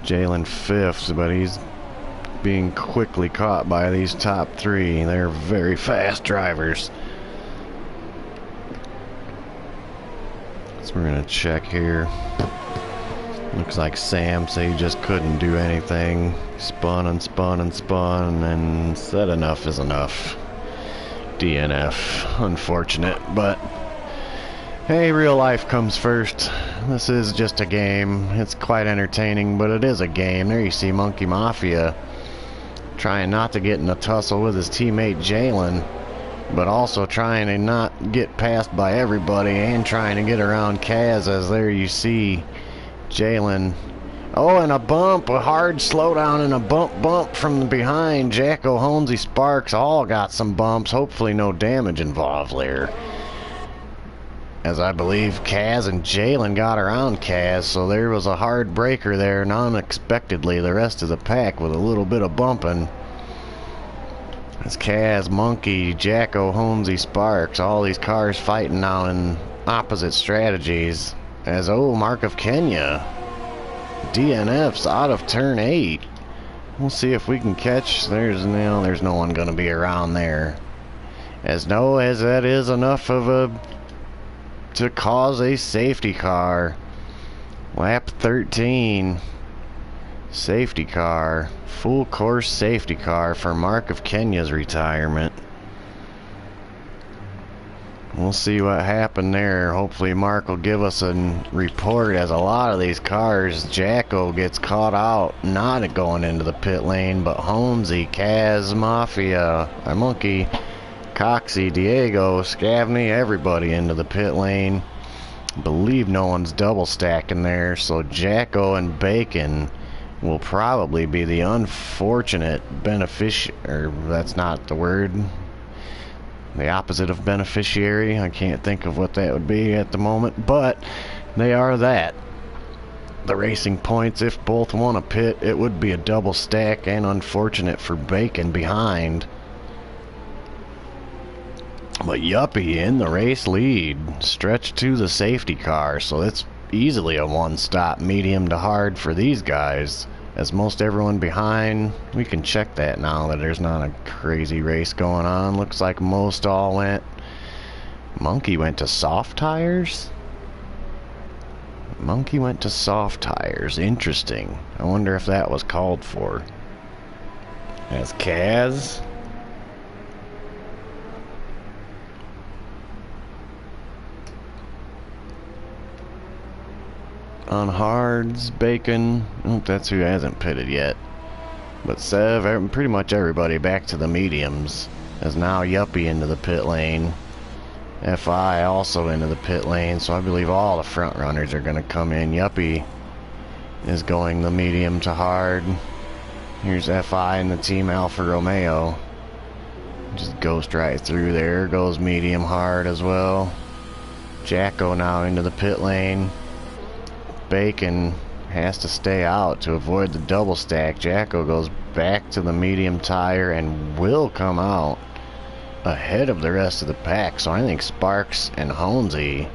Jalen 5th, but he's being quickly caught by these top 3. They're very fast drivers. So we're gonna check here. Looks like Sam said he just couldn't do anything. Spun and spun and spun and said enough is enough. DNF. Unfortunate, but hey, real life comes first. This is just a game. It's quite entertaining, but it is a game. There you see Monkey Mafia trying not to get in a tussle with his teammate Jalen, but also trying to not get passed by everybody and trying to get around Kaz, as there you see Jalen. Oh, and a bump, a hard slowdown and a bump from behind. Jacko, Honesy, Sparks all got some bumps. Hopefully no damage involved there, as I believe Kaz and Jalen got around Kaz, so there was a hard breaker there, and unexpectedly the rest of the pack with a little bit of bumping. It's Kaz, Monkey, Jacko, Honesy, Sparks, all these cars fighting now in opposite strategies. As, oh, Mark of Kenya DNFs out of turn 8. We'll see if we can catch. There's no one gonna be around there. As that is enough of to cause a safety car. Lap 13. Safety car. Full course safety car for Mark of Kenya's retirement. We'll see what happened there. Hopefully Mark will give us a report, as a lot of these cars, Jacko gets caught out, not going into the pit lane, but Honesy, Kaz, Mafia, Monkey, Coxey, Diego, Scavney, everybody into the pit lane. I believe no one's double stacking there, so Jacko and Bacon will probably be the unfortunate beneficiary. That's not the word. The opposite of beneficiary. I can't think of what that would be at the moment, but they are that. The racing points, if both want to pit, it would be a double stack, and unfortunate for Bacon behind. But Yuppie in the race lead, stretched to the safety car, so it's easily a one-stop medium to hard for these guys. as most everyone behind. We can check that now that there's not a crazy race going on. Looks like most all went. Monkey went to soft tires? Monkey went to soft tires. Interesting. I wonder if that was called for. As Kaz. On hards, Bacon. Oh, that's who hasn't pitted yet. But Sev, pretty much everybody back to the mediums. As now Yuppie into the pit lane. FI also into the pit lane, so I believe all the front runners are going to come in. Yuppie is going the medium to hard. Here's FI and the Team Alfa Romeo. Just ghost right through there. Goes medium hard as well. Jacko now into the pit lane. Bacon has to stay out to avoid the double stack. Jacko goes back to the medium tire and will come out ahead of the rest of the pack. So I think Sparks and Honesy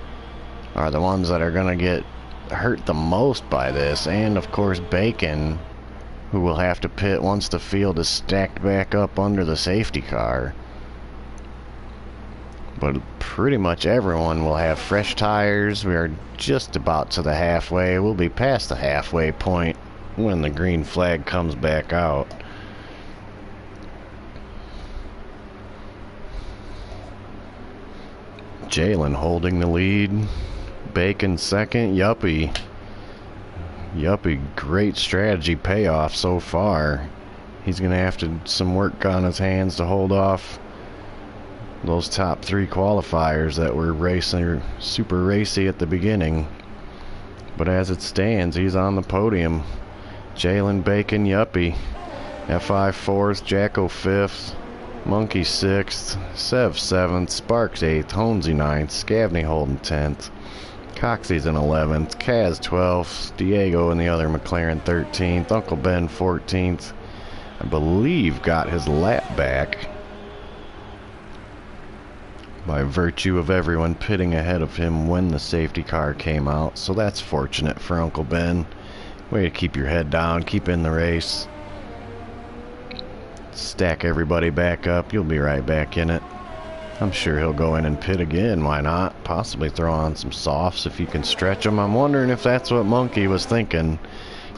are the ones that are going to get hurt the most by this. And of course Bacon, who will have to pit once the field is stacked back up under the safety car. But pretty much everyone will have fresh tires. We are just about to the halfway. We'll be past the halfway point when the green flag comes back out. Jalen holding the lead. Bacon second. Yuppie, great strategy payoff so far. He's going to have to some work on his hands to hold off those top three qualifiers that were racing super racy at the beginning. But as it stands, he's on the podium. Jalen, Bacon, Yuppie. FI 4th, Jacko 5th, Monkey 6th, Sev 7th, Sparks 8th, Honesy 9th, Scavney holding 10th, Coxey's in 11th, Kaz 12th, Diego and the other McLaren 13th, Uncle Ben 14th. I believe got his lap back by virtue of everyone pitting ahead of him when the safety car came out. So that's fortunate for Uncle Ben. Way to keep your head down, keep in the race. Stack everybody back up, you'll be right back in it. I'm sure he'll go in and pit again, why not? Possibly throw on some softs if you can stretch them. I'm wondering if that's what Monkey was thinking.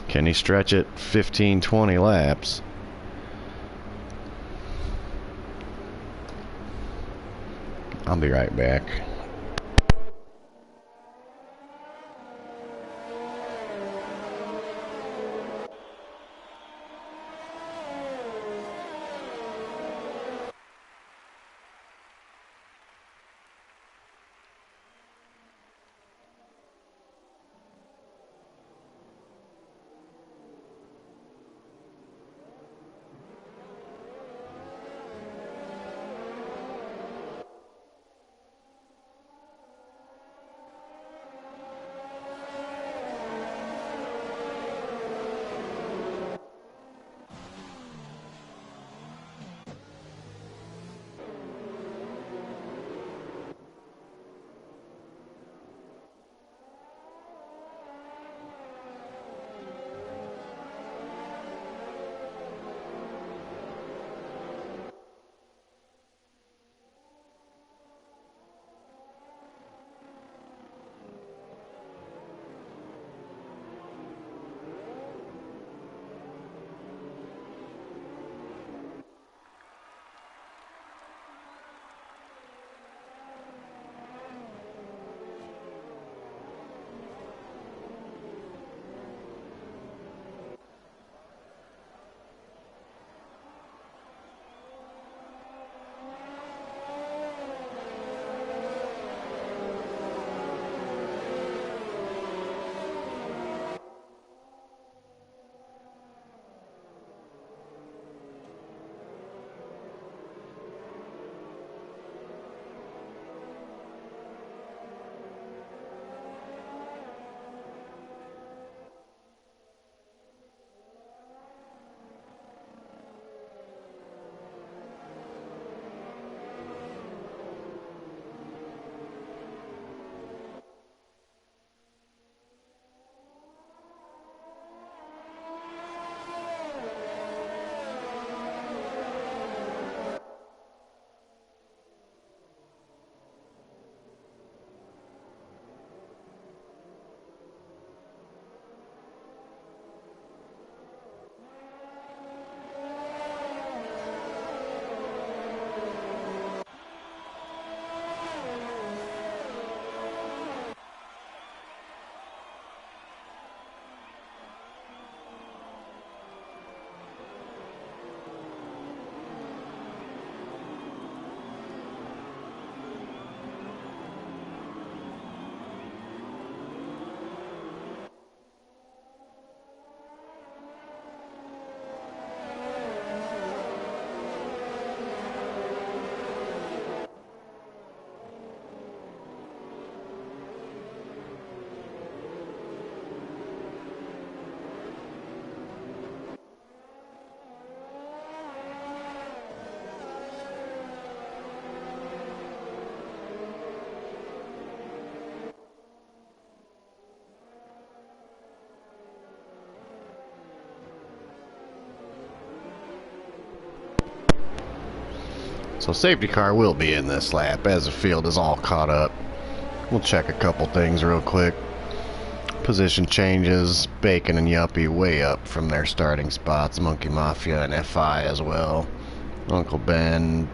Can he stretch it 15-20 laps? I'll be right back. So safety car will be in this lap as the field is all caught up. We'll check a couple things real quick. Position changes, Bacon and Yuppie way up from their starting spots. Monkey Mafia and FI as well. Uncle Ben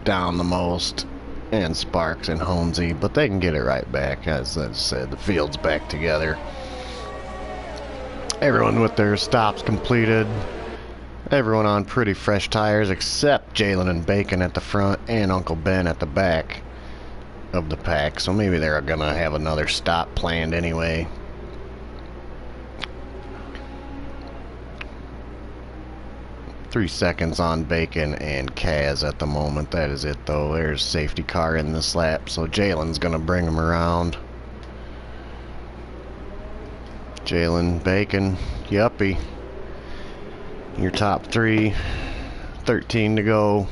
down the most, and Sparks and Honesy, but they can get it right back. As I said, the field's back together. Everyone with their stops completed. Everyone on pretty fresh tires except Jalen and Bacon at the front and Uncle Ben at the back of the pack. So maybe they're gonna have another stop planned anyway. Three seconds on Bacon and Kaz at the moment. That is it though. There's safety car in this lap, so Jalen's gonna bring him around. Jalen, Bacon, Yuppie. Your top three. 13 to go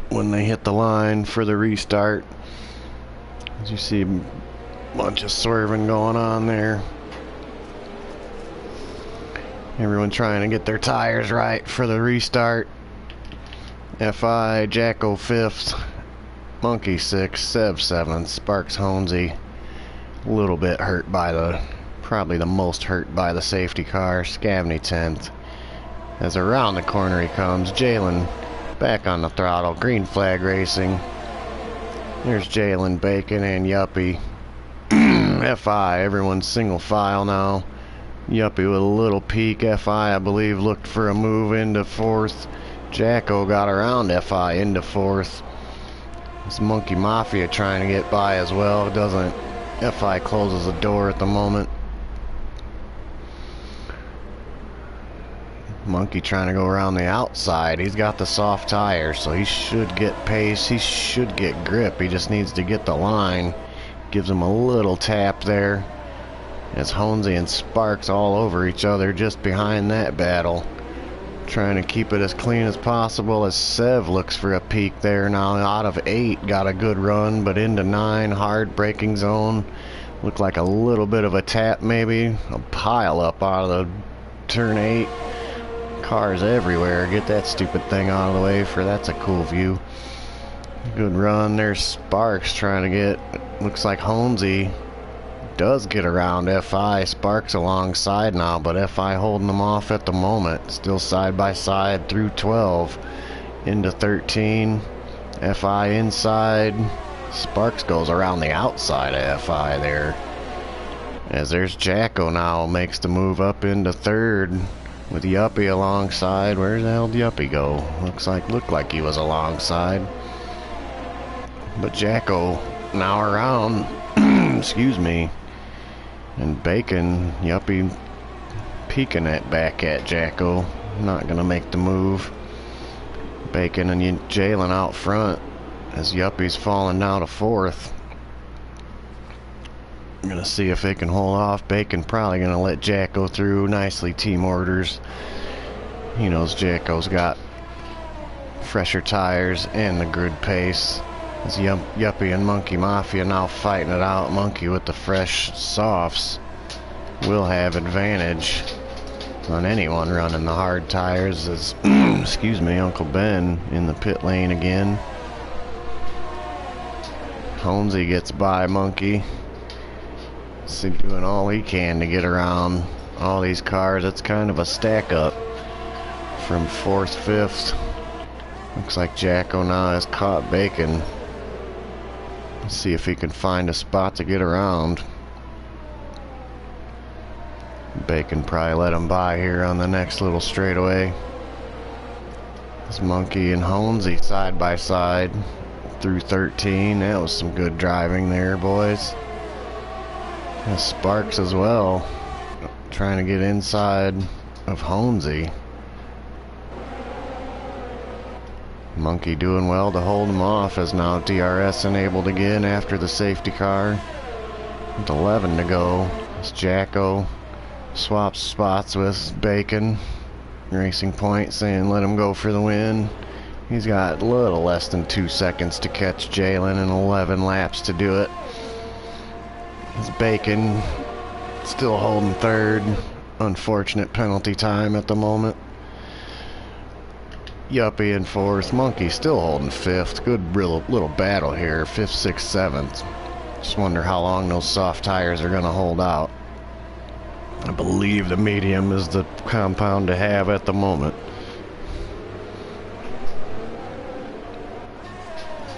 when they hit the line for the restart. As you see, a bunch of swerving going on there. Everyone trying to get their tires right for the restart. FI, Jacko 5th, Monkey 6th, Sev 7th, Sparks Honesy. A little bit hurt by the, probably the most hurt by the safety car. Scavney 10th. As around the corner he comes, Jalen back on the throttle, green flag racing. There's Jalen, Bacon, and Yuppie. FI, everyone's single file now. Yuppie with a little peek. FI, I believe, looked for a move into 4th. Jacko got around FI into 4th. This Monkey Mafia trying to get by as well. Doesn't. FI closes the door at the moment. Monkey trying to go around the outside. He's got the soft tire, so he should get pace. He should get grip. He just needs to get the line. Gives him a little tap there. As Honesy and Sparks all over each other just behind that battle. Trying to keep it as clean as possible as Sev looks for a peak there. Now out of 8, got a good run, but into 9, hard braking zone. Looked like a little bit of a tap maybe. A pile up out of the turn 8. Cars everywhere. Get that stupid thing out of the way for that's a cool view. Good run. There's Sparks trying to get, looks like Honesy does get around FI. Sparks alongside now, but FI holding them off at the moment. Still side by side through 12 into 13. FI inside. Sparks goes around the outside of FI there. As there's Jacko now, makes the move up into 3rd with Yuppie alongside. Where the hell did Yuppie go? Looked like he was alongside. But Jacko now around. Excuse me. And Bacon, Yuppie peeking back at Jacko. Not gonna make the move. Bacon and Jalen out front as Yuppie's falling down to 4th. I'm gonna see if they can hold off. Bacon probably gonna let Jacko through. Nicely team orders. He knows Jacko's got fresher tires and the good pace. As Yuppie and Monkey Mafia now fighting it out. Monkey with the fresh softs will have advantage on anyone running the hard tires. As excuse me, Uncle Ben in the pit lane again. Honesy gets by Monkey. Doing all he can to get around all these cars. It's kind of a stack up from 4th, 5th. Looks like Jacko now has caught Bacon. Let's see if he can find a spot to get around. Bacon probably let him by here on the next little straightaway. This Monkey and Honesy side by side through 13. That was some good driving there, boys. And Sparks as well, trying to get inside of Honesy. Monkey doing well to hold him off, as now DRS enabled again after the safety car. With 11 to go. It's Jacko swaps spots with Bacon. Racing Point saying let him go for the win. He's got a little less than 2 seconds to catch Jalen and 11 laps to do it. It's Bacon still holding 3rd. Unfortunate penalty time at the moment. Yuppie in fourth. Monkey still holding fifth. Good little battle here. Fifth, sixth, seventh. Just wonder how long those soft tires are going to hold out. I believe the medium is the compound to have at the moment.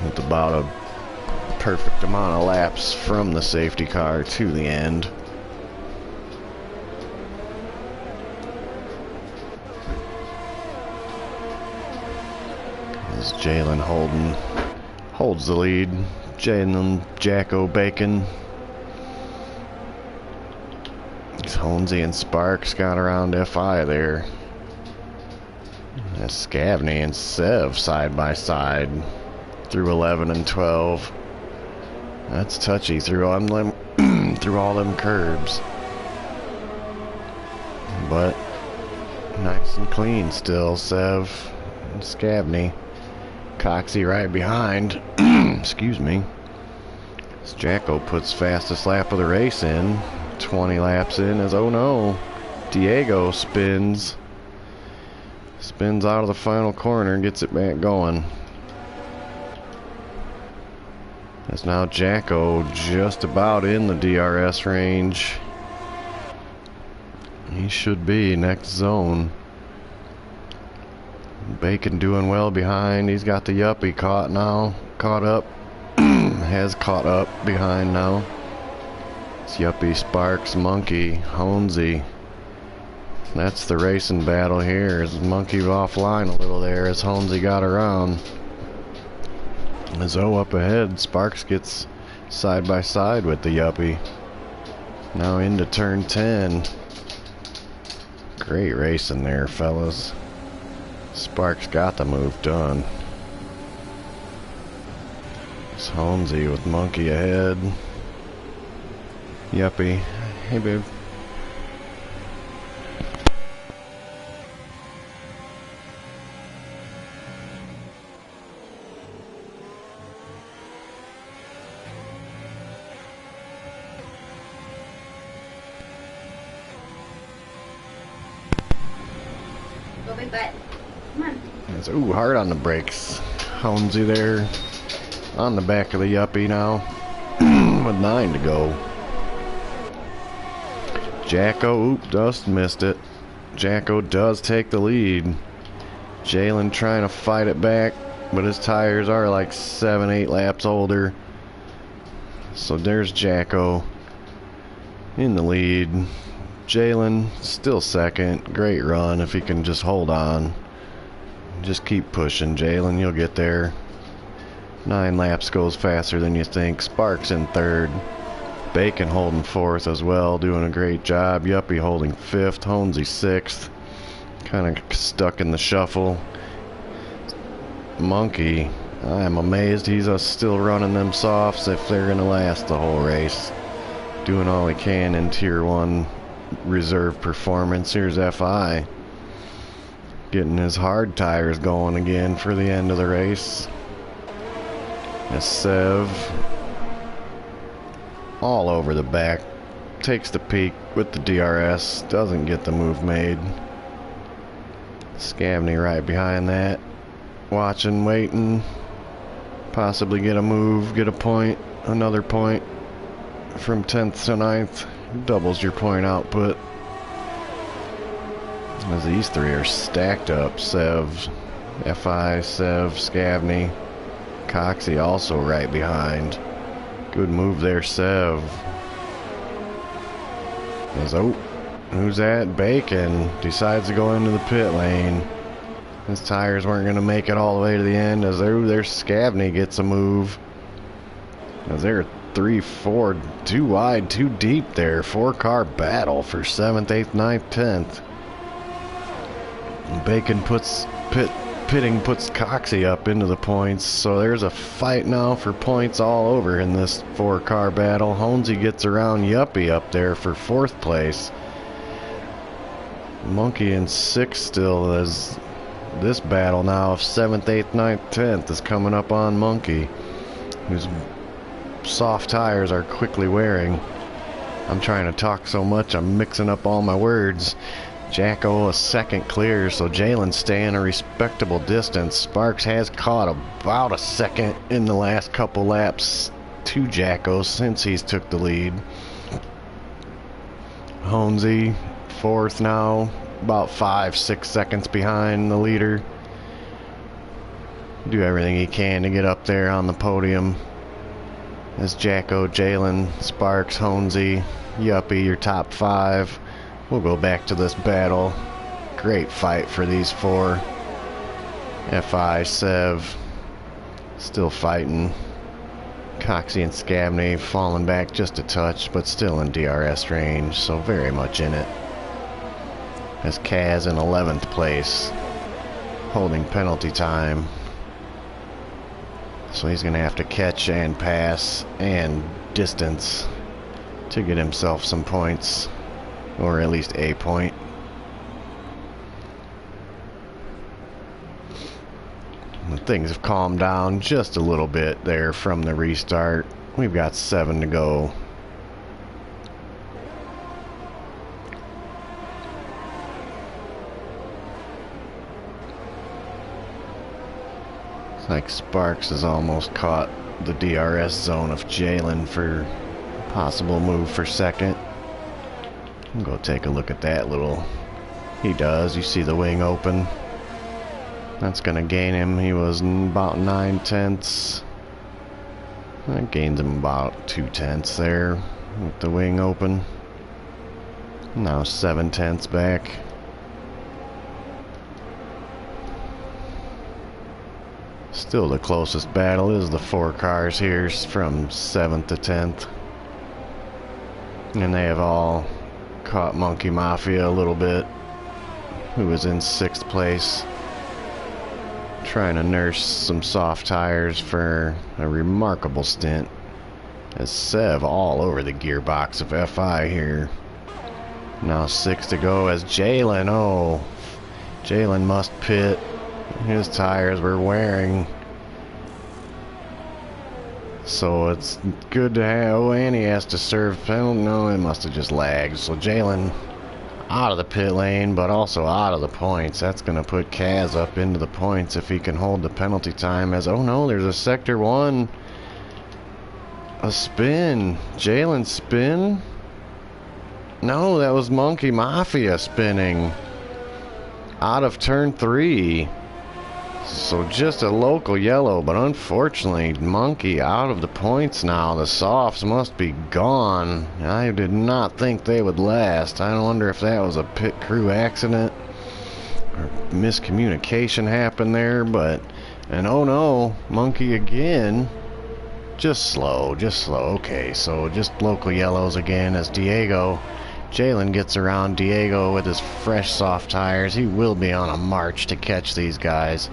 With about a perfect amount of laps from the safety car to the end. As Jalen holds the lead. Jalen Jacko Bacon. Honesy and Sparks got around FI there. That's Scavney and Sev side by side through 11 and 12. That's touchy through all them curbs. But nice and clean still, Sev and Scavney. Coxey right behind. Excuse me. As Jacko puts fastest lap of the race in. 20 laps in as, oh no, Diego spins out of the final corner and gets it back going. That's now Jacko just about in the DRS range. He should be next zone. Bacon doing well behind. He's got the Yuppie caught up. Has caught up behind now. It's Yuppie, Sparks, Monkey, Honesy. That's the racing battle here. Is Monkey offline a little there as Honesy got around. As O up ahead, Sparks gets side by side with the Yuppie. Now into turn 10. Great racing there, fellas. Sparks got the move done. It's Honesy with Monkey ahead. Yuppie. Hey, babe. Go big butt. Come on. It's, ooh, hard on the brakes. Honesy there on the back of the Yuppie now with 9 to go. Jacko, just missed it. Jacko does take the lead. Jalen trying to fight it back, but his tires are like 7-8 laps older. So there's Jacko in the lead. Jalen still second. Great run if he can just hold on. Just keep pushing, Jalen. You'll get there. 9 laps goes faster than you think. Sparks in third. Bacon holding fourth as well, doing a great job. Yuppie holding fifth. Honesy sixth. Kind of stuck in the shuffle. Monkey, I am amazed he's still running them softs if they're going to last the whole race. Doing all he can in Tier 1 reserve performance. Here's FI. Getting his hard tires going again for the end of the race. As Sev all over the back, takes the peak with the DRS, doesn't get the move made. Scavney right behind that, watching, waiting, possibly get a move, get a point, another point from 10th to 9th, doubles your point output. As these three are stacked up, Sev, FI, Sev, Scavney, Coxey also right behind. Good move there, Sev. As, oh, who's that? Bacon decides to go into the pit lane. His tires weren't going to make it all the way to the end. As there's Scavney gets a move. As they're 3, 4, too wide, too deep there. 4-car battle for 7th, 8th, 9th, 10th. Bacon puts Coxey up into the points, so there's a fight now for points all over in this 4-car battle. Honesy gets around Yuppie up there for 4th place. Monkey in 6th still, as this battle now of 7th, 8th, 9th, 10th is coming up on Monkey, whose soft tires are quickly wearing. I'm trying to talk so much I'm mixing up all my words. Jacko a second clear, so Jalen's staying a respectable distance. Sparks has caught about a second in the last couple laps to Jacko since he's took the lead. Honesy fourth now, about 5-6 seconds behind the leader. Do everything he can to get up there on the podium. As Jacko, Jalen, Sparks, Honesy, Yuppie, your top 5. We'll go back to this battle. Great fight for these 4. FI, Sev, still fighting. Coxie and Scabney falling back just a touch, but still in DRS range, so very much in it. As Kaz in 11th place, holding penalty time. So he's going to have to catch and pass and distance to get himself some points. Or at least a point. Things have calmed down just a little bit there from the restart. We've got 7 to go. It's like Sparks has almost caught the DRS zone of Jalen for possible move for second. Go take a look at that little. He does. You see the wing open. That's gonna gain him. He was about 9/10. That gains him about 2/10 there with the wing open. Now 7/10 back. Still the closest battle is the 4 cars here from 7th to 10th. And they have all caught Monkey Mafia a little bit, who was in 6th place, trying to nurse some soft tires for a remarkable stint. As Sev all over the gearbox of FI here. Now 6 to go as Jalen, Jalen must pit. His tires were wearing. So it's good to have, and he has to serve penalty. No, it must have just lagged. So Jalen out of the pit lane, but also out of the points. That's going to put Kaz up into the points if he can hold the penalty time. As, oh no, there's a Sector 1. A spin. Jalen spin? No, that was Monkey Mafia spinning. Out of turn 3. So just a local yellow, but unfortunately Monkey out of the points now. The softs must be gone. I did not think they would last. I wonder if that was a pit crew accident or miscommunication happened there, but and oh no, Monkey again. Just slow. Okay, so just local yellows again as Jalen gets around Diego with his fresh soft tires. He will be on a march to catch these guys.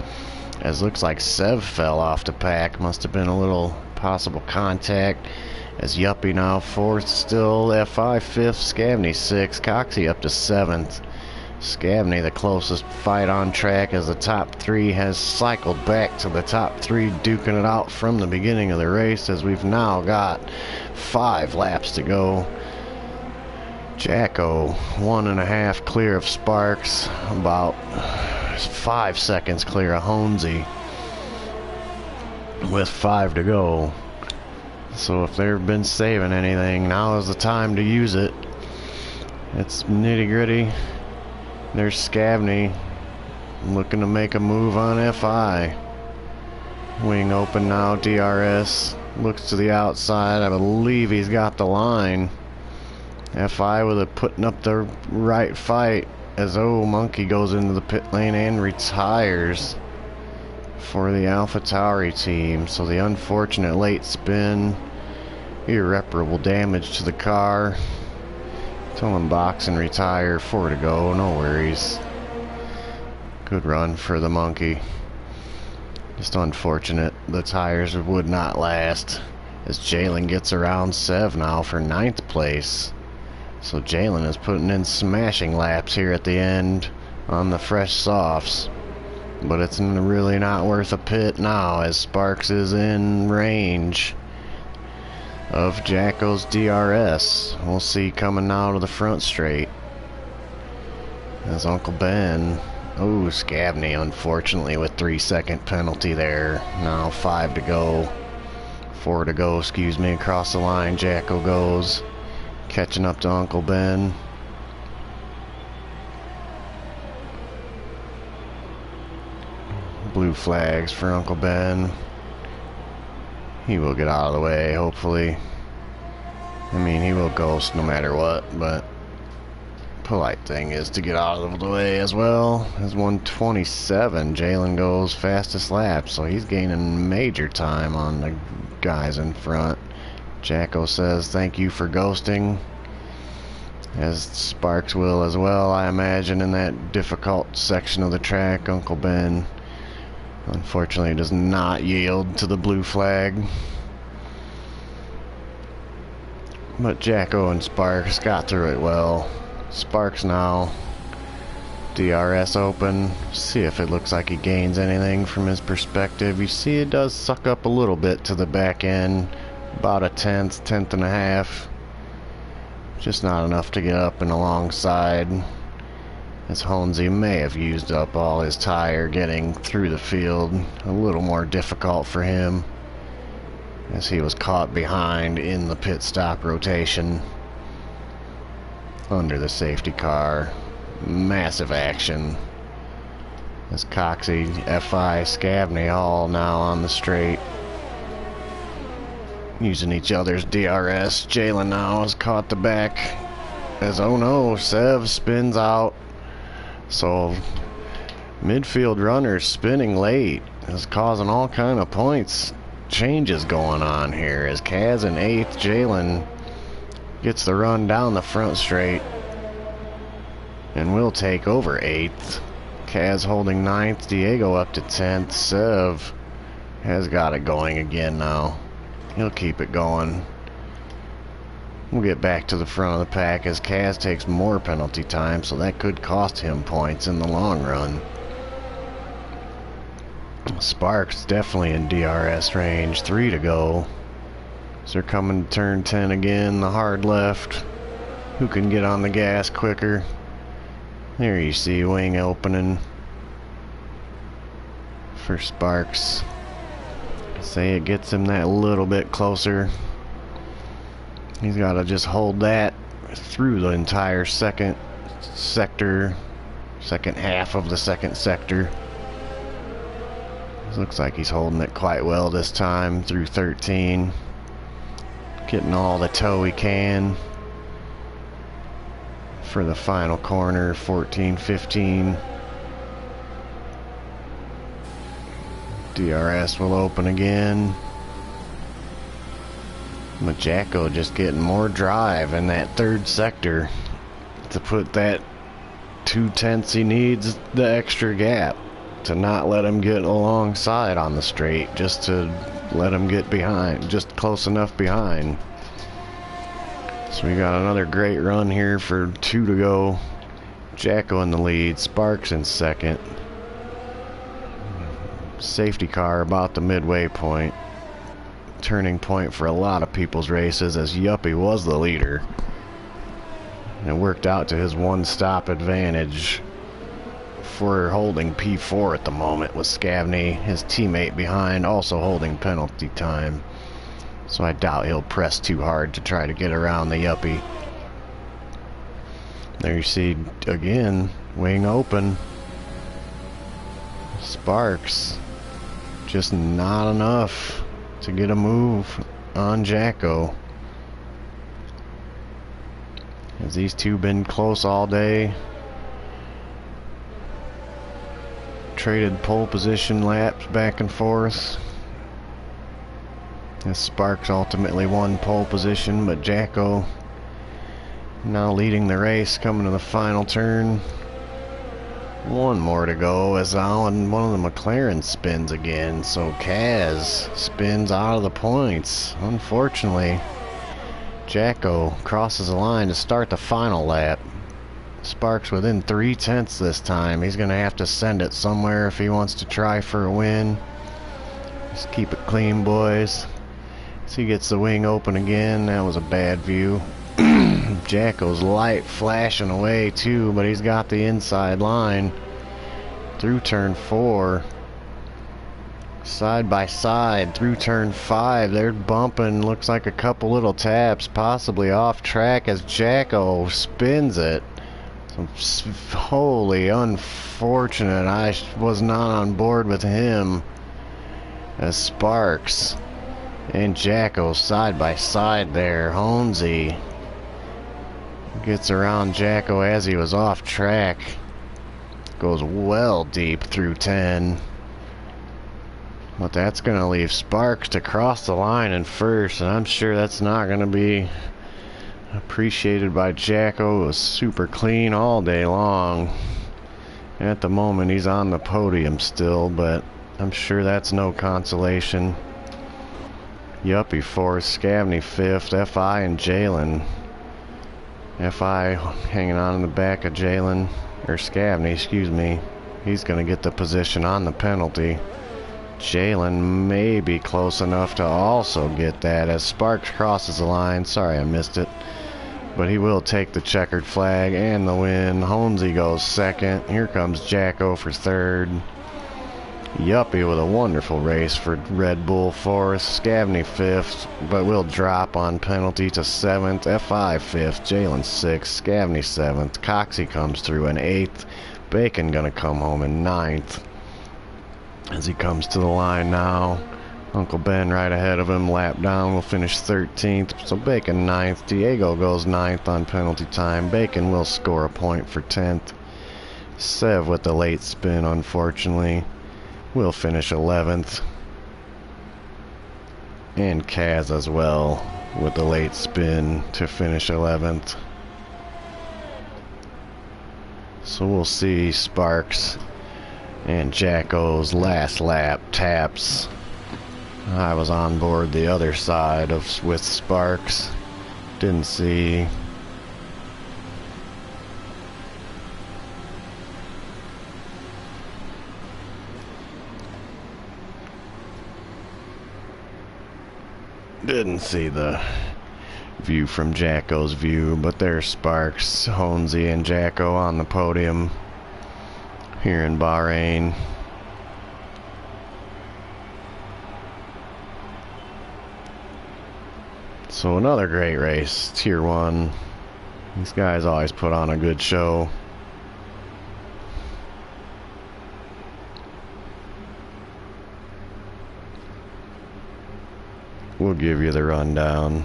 As looks like Sev fell off the pack. Must have been a little possible contact. As Yuppie now 4th still. FI 5th. Scavney 6th. Coxie up to 7th. Scavney the closest fight on track as the top 3 has cycled back to the top 3, duking it out from the beginning of the race as we've now got 5 laps to go. Jacko 1.5 clear of Sparks, about 5 seconds clear of Honesy with 5 to go. So if they've been saving anything, now is the time to use it. It's nitty gritty. There's Scavney looking to make a move on FI. Wing open now, DRS looks to the outside. I believe he's got the line. FI with it putting up the right fight as Monkey goes into the pit lane and retires for the AlphaTauri team. So the unfortunate late spin, irreparable damage to the car. Tell him box and retire, 4 to go, no worries. Good run for the Monkey. Just unfortunate the tires would not last as Jalen gets around Sev now for 9th place. So Jalen is putting in smashing laps here at the end on the fresh softs. But it's really not worth a pit now as Sparks is in range of Jacko's DRS. We'll see coming now to the front straight. as Uncle Ben. Oh, Scabney, unfortunately, with 3-second penalty there. Now 5 to go. 4 to go, excuse me, across the line. Jacko goes. Catching up to Uncle Ben. Blue flags for Uncle Ben. He will get out of the way, hopefully. I mean, he will ghost no matter what, but polite thing is to get out of the way as well. As 127, Jalen goes fastest lap, so he's gaining major time on the guys in front. Jacko says thank you for ghosting, as Sparks will as well, I imagine, in that difficult section of the track. Uncle Ben unfortunately does not yield to the blue flag. But Jacko and Sparks got through it well. Sparks now. DRS open. See if it looks like he gains anything from his perspective. You see it does suck up a little bit to the back end. About a tenth and a half. Just not enough to get up and alongside. As Honesy may have used up all his tire getting through the field. A little more difficult for him, as he was caught behind in the pit stop rotation under the safety car. Massive action as Coxey, FI, Scabney all now on the straight, using each other's DRS. Jalen now has caught the back as, oh no, Sev spins out. So midfield runners spinning late is causing all kind of points changes going on here, as Kaz in 8th, Jalen gets the run down the front straight and will take over 8th. Kaz holding 9th, Diego up to 10th. Sev has got it going again now. He'll keep it going. We'll get back to the front of the pack as Kaz takes more penalty time, so that could cost him points in the long run. Sparks definitely in DRS range. 3 to go. So they're coming to turn 10 again. The hard left. Who can get on the gas quicker? There you see wing opening for Sparks. Say it gets him that little bit closer. He's got to just hold that through the entire second sector, second half of the second sector. Looks like he's holding it quite well this time through 13. Getting all the toe he can for the final corner, 14, 15. DRS will open again. Jacko just getting more drive in that third sector to put that 2/10 he needs, the extra gap, to not let him get alongside on the straight, just to let him get behind, just close enough behind. So we got another great run here for 2 to go. Jacko in the lead, Sparks in second. Safety car about the midway point. Turning point for a lot of people's races, as Yuppie was the leader. And it worked out to his one-stop advantage for holding P4 at the moment, with Scabney, his teammate behind, also holding penalty time. So I doubt he'll press too hard to try to get around the Yuppie. There you see, again, wing open. Sparks, just not enough to get a move on Jacko. As these two been close all day. Traded pole position laps back and forth. As Sparks ultimately won pole position, but Jacko now leading the race, coming to the final turn. One more to go as Alan, one of the McLaren spins again, so Kaz spins out of the points. Unfortunately, Jacko crosses the line to start the final lap. Sparks within 3/10 this time. He's going to have to send it somewhere if he wants to try for a win. Just keep it clean, boys. So he gets the wing open again. That was a bad view. Jacko's light flashing away too, but he's got the inside line through turn 4. Side by side through turn 5. They're bumping. Looks like a couple little taps, possibly off track as Jacko spins it. Holy unfortunate. I was not on board with him. As Sparks and Jacko side by side there. Honesy gets around Jacko as he was off track. Goes well deep through 10. But that's going to leave Sparks to cross the line in first, and I'm sure that's not going to be appreciated by Jacko. It was super clean all day long. At the moment, he's on the podium still, but I'm sure that's no consolation. Yuppie 4th, Scavney 5th, FI and Jalen. FI hanging on in the back of Jalen, or Scavney, excuse me. He's going to get the position on the penalty. Jalen may be close enough to also get that as Sparks crosses the line. Sorry I missed it. But he will take the checkered flag and the win. Honesy goes second. Here comes Jacko for third. Yuppie with a wonderful race for Red Bull 4th. Scavney 5th, but will drop on penalty to 7th. FI 5th. Jalen 6th. Scavney 7th. Coxey comes through in 8th. Bacon gonna come home in 9th. As he comes to the line now, Uncle Ben right ahead of him, lap down, will finish 13th. So Bacon 9th. Diego goes 9th on penalty time. Bacon will score a point for 10th. Sev with the late spin, unfortunately, will finish 11th. And Kaz as well with the late spin to finish 11th. So we'll see Sparks and Jacko's last lap taps. I was on board the other side with Sparks. Didn't see. Didn't see the view from Jacko's view, but there's Sparks, Honesy, and Jacko on the podium here in Bahrain. So another great race, Tier 1. These guys always put on a good show. We'll give you the rundown.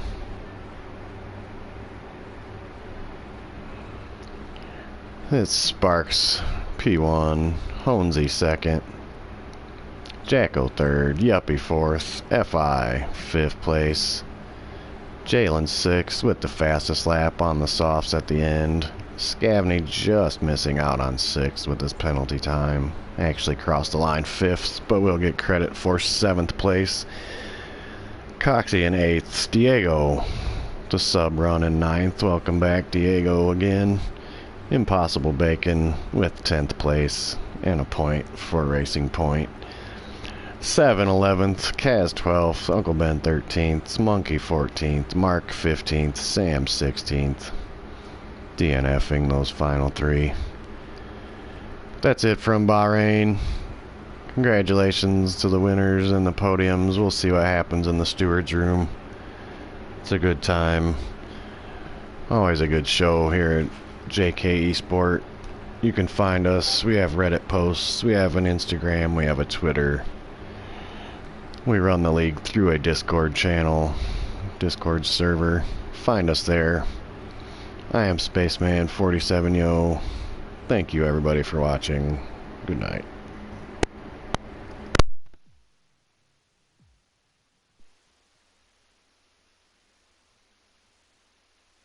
It's Sparks P1, Honesy 2nd, Jacko 3rd, Yuppie 4th, FI 5th place, Jalen 6th with the fastest lap on the softs at the end. Scavney just missing out on 6th with his penalty time. Actually crossed the line 5th, but we'll get credit for 7th place. Coxey in 8th, Diego the sub run in 9th. Welcome back, Diego, again. Impossible Bacon with 10th place and a point for Racing Point. 7 11th, Kaz 12th, Uncle Ben 13th, Monkey 14th, Mark 15th, Sam 16th. DNFing those final 3. That's it from Bahrain. Congratulations to the winners and the podiums. We'll see what happens in the stewards room. It's a good time. Always a good show here at JKeSport. You can find us. We have Reddit posts. We have an Instagram. We have a Twitter. We run the league through a Discord channel, Discord server. Find us there. I am Spaceman 47 Yo. Thank you everybody for watching. Good night.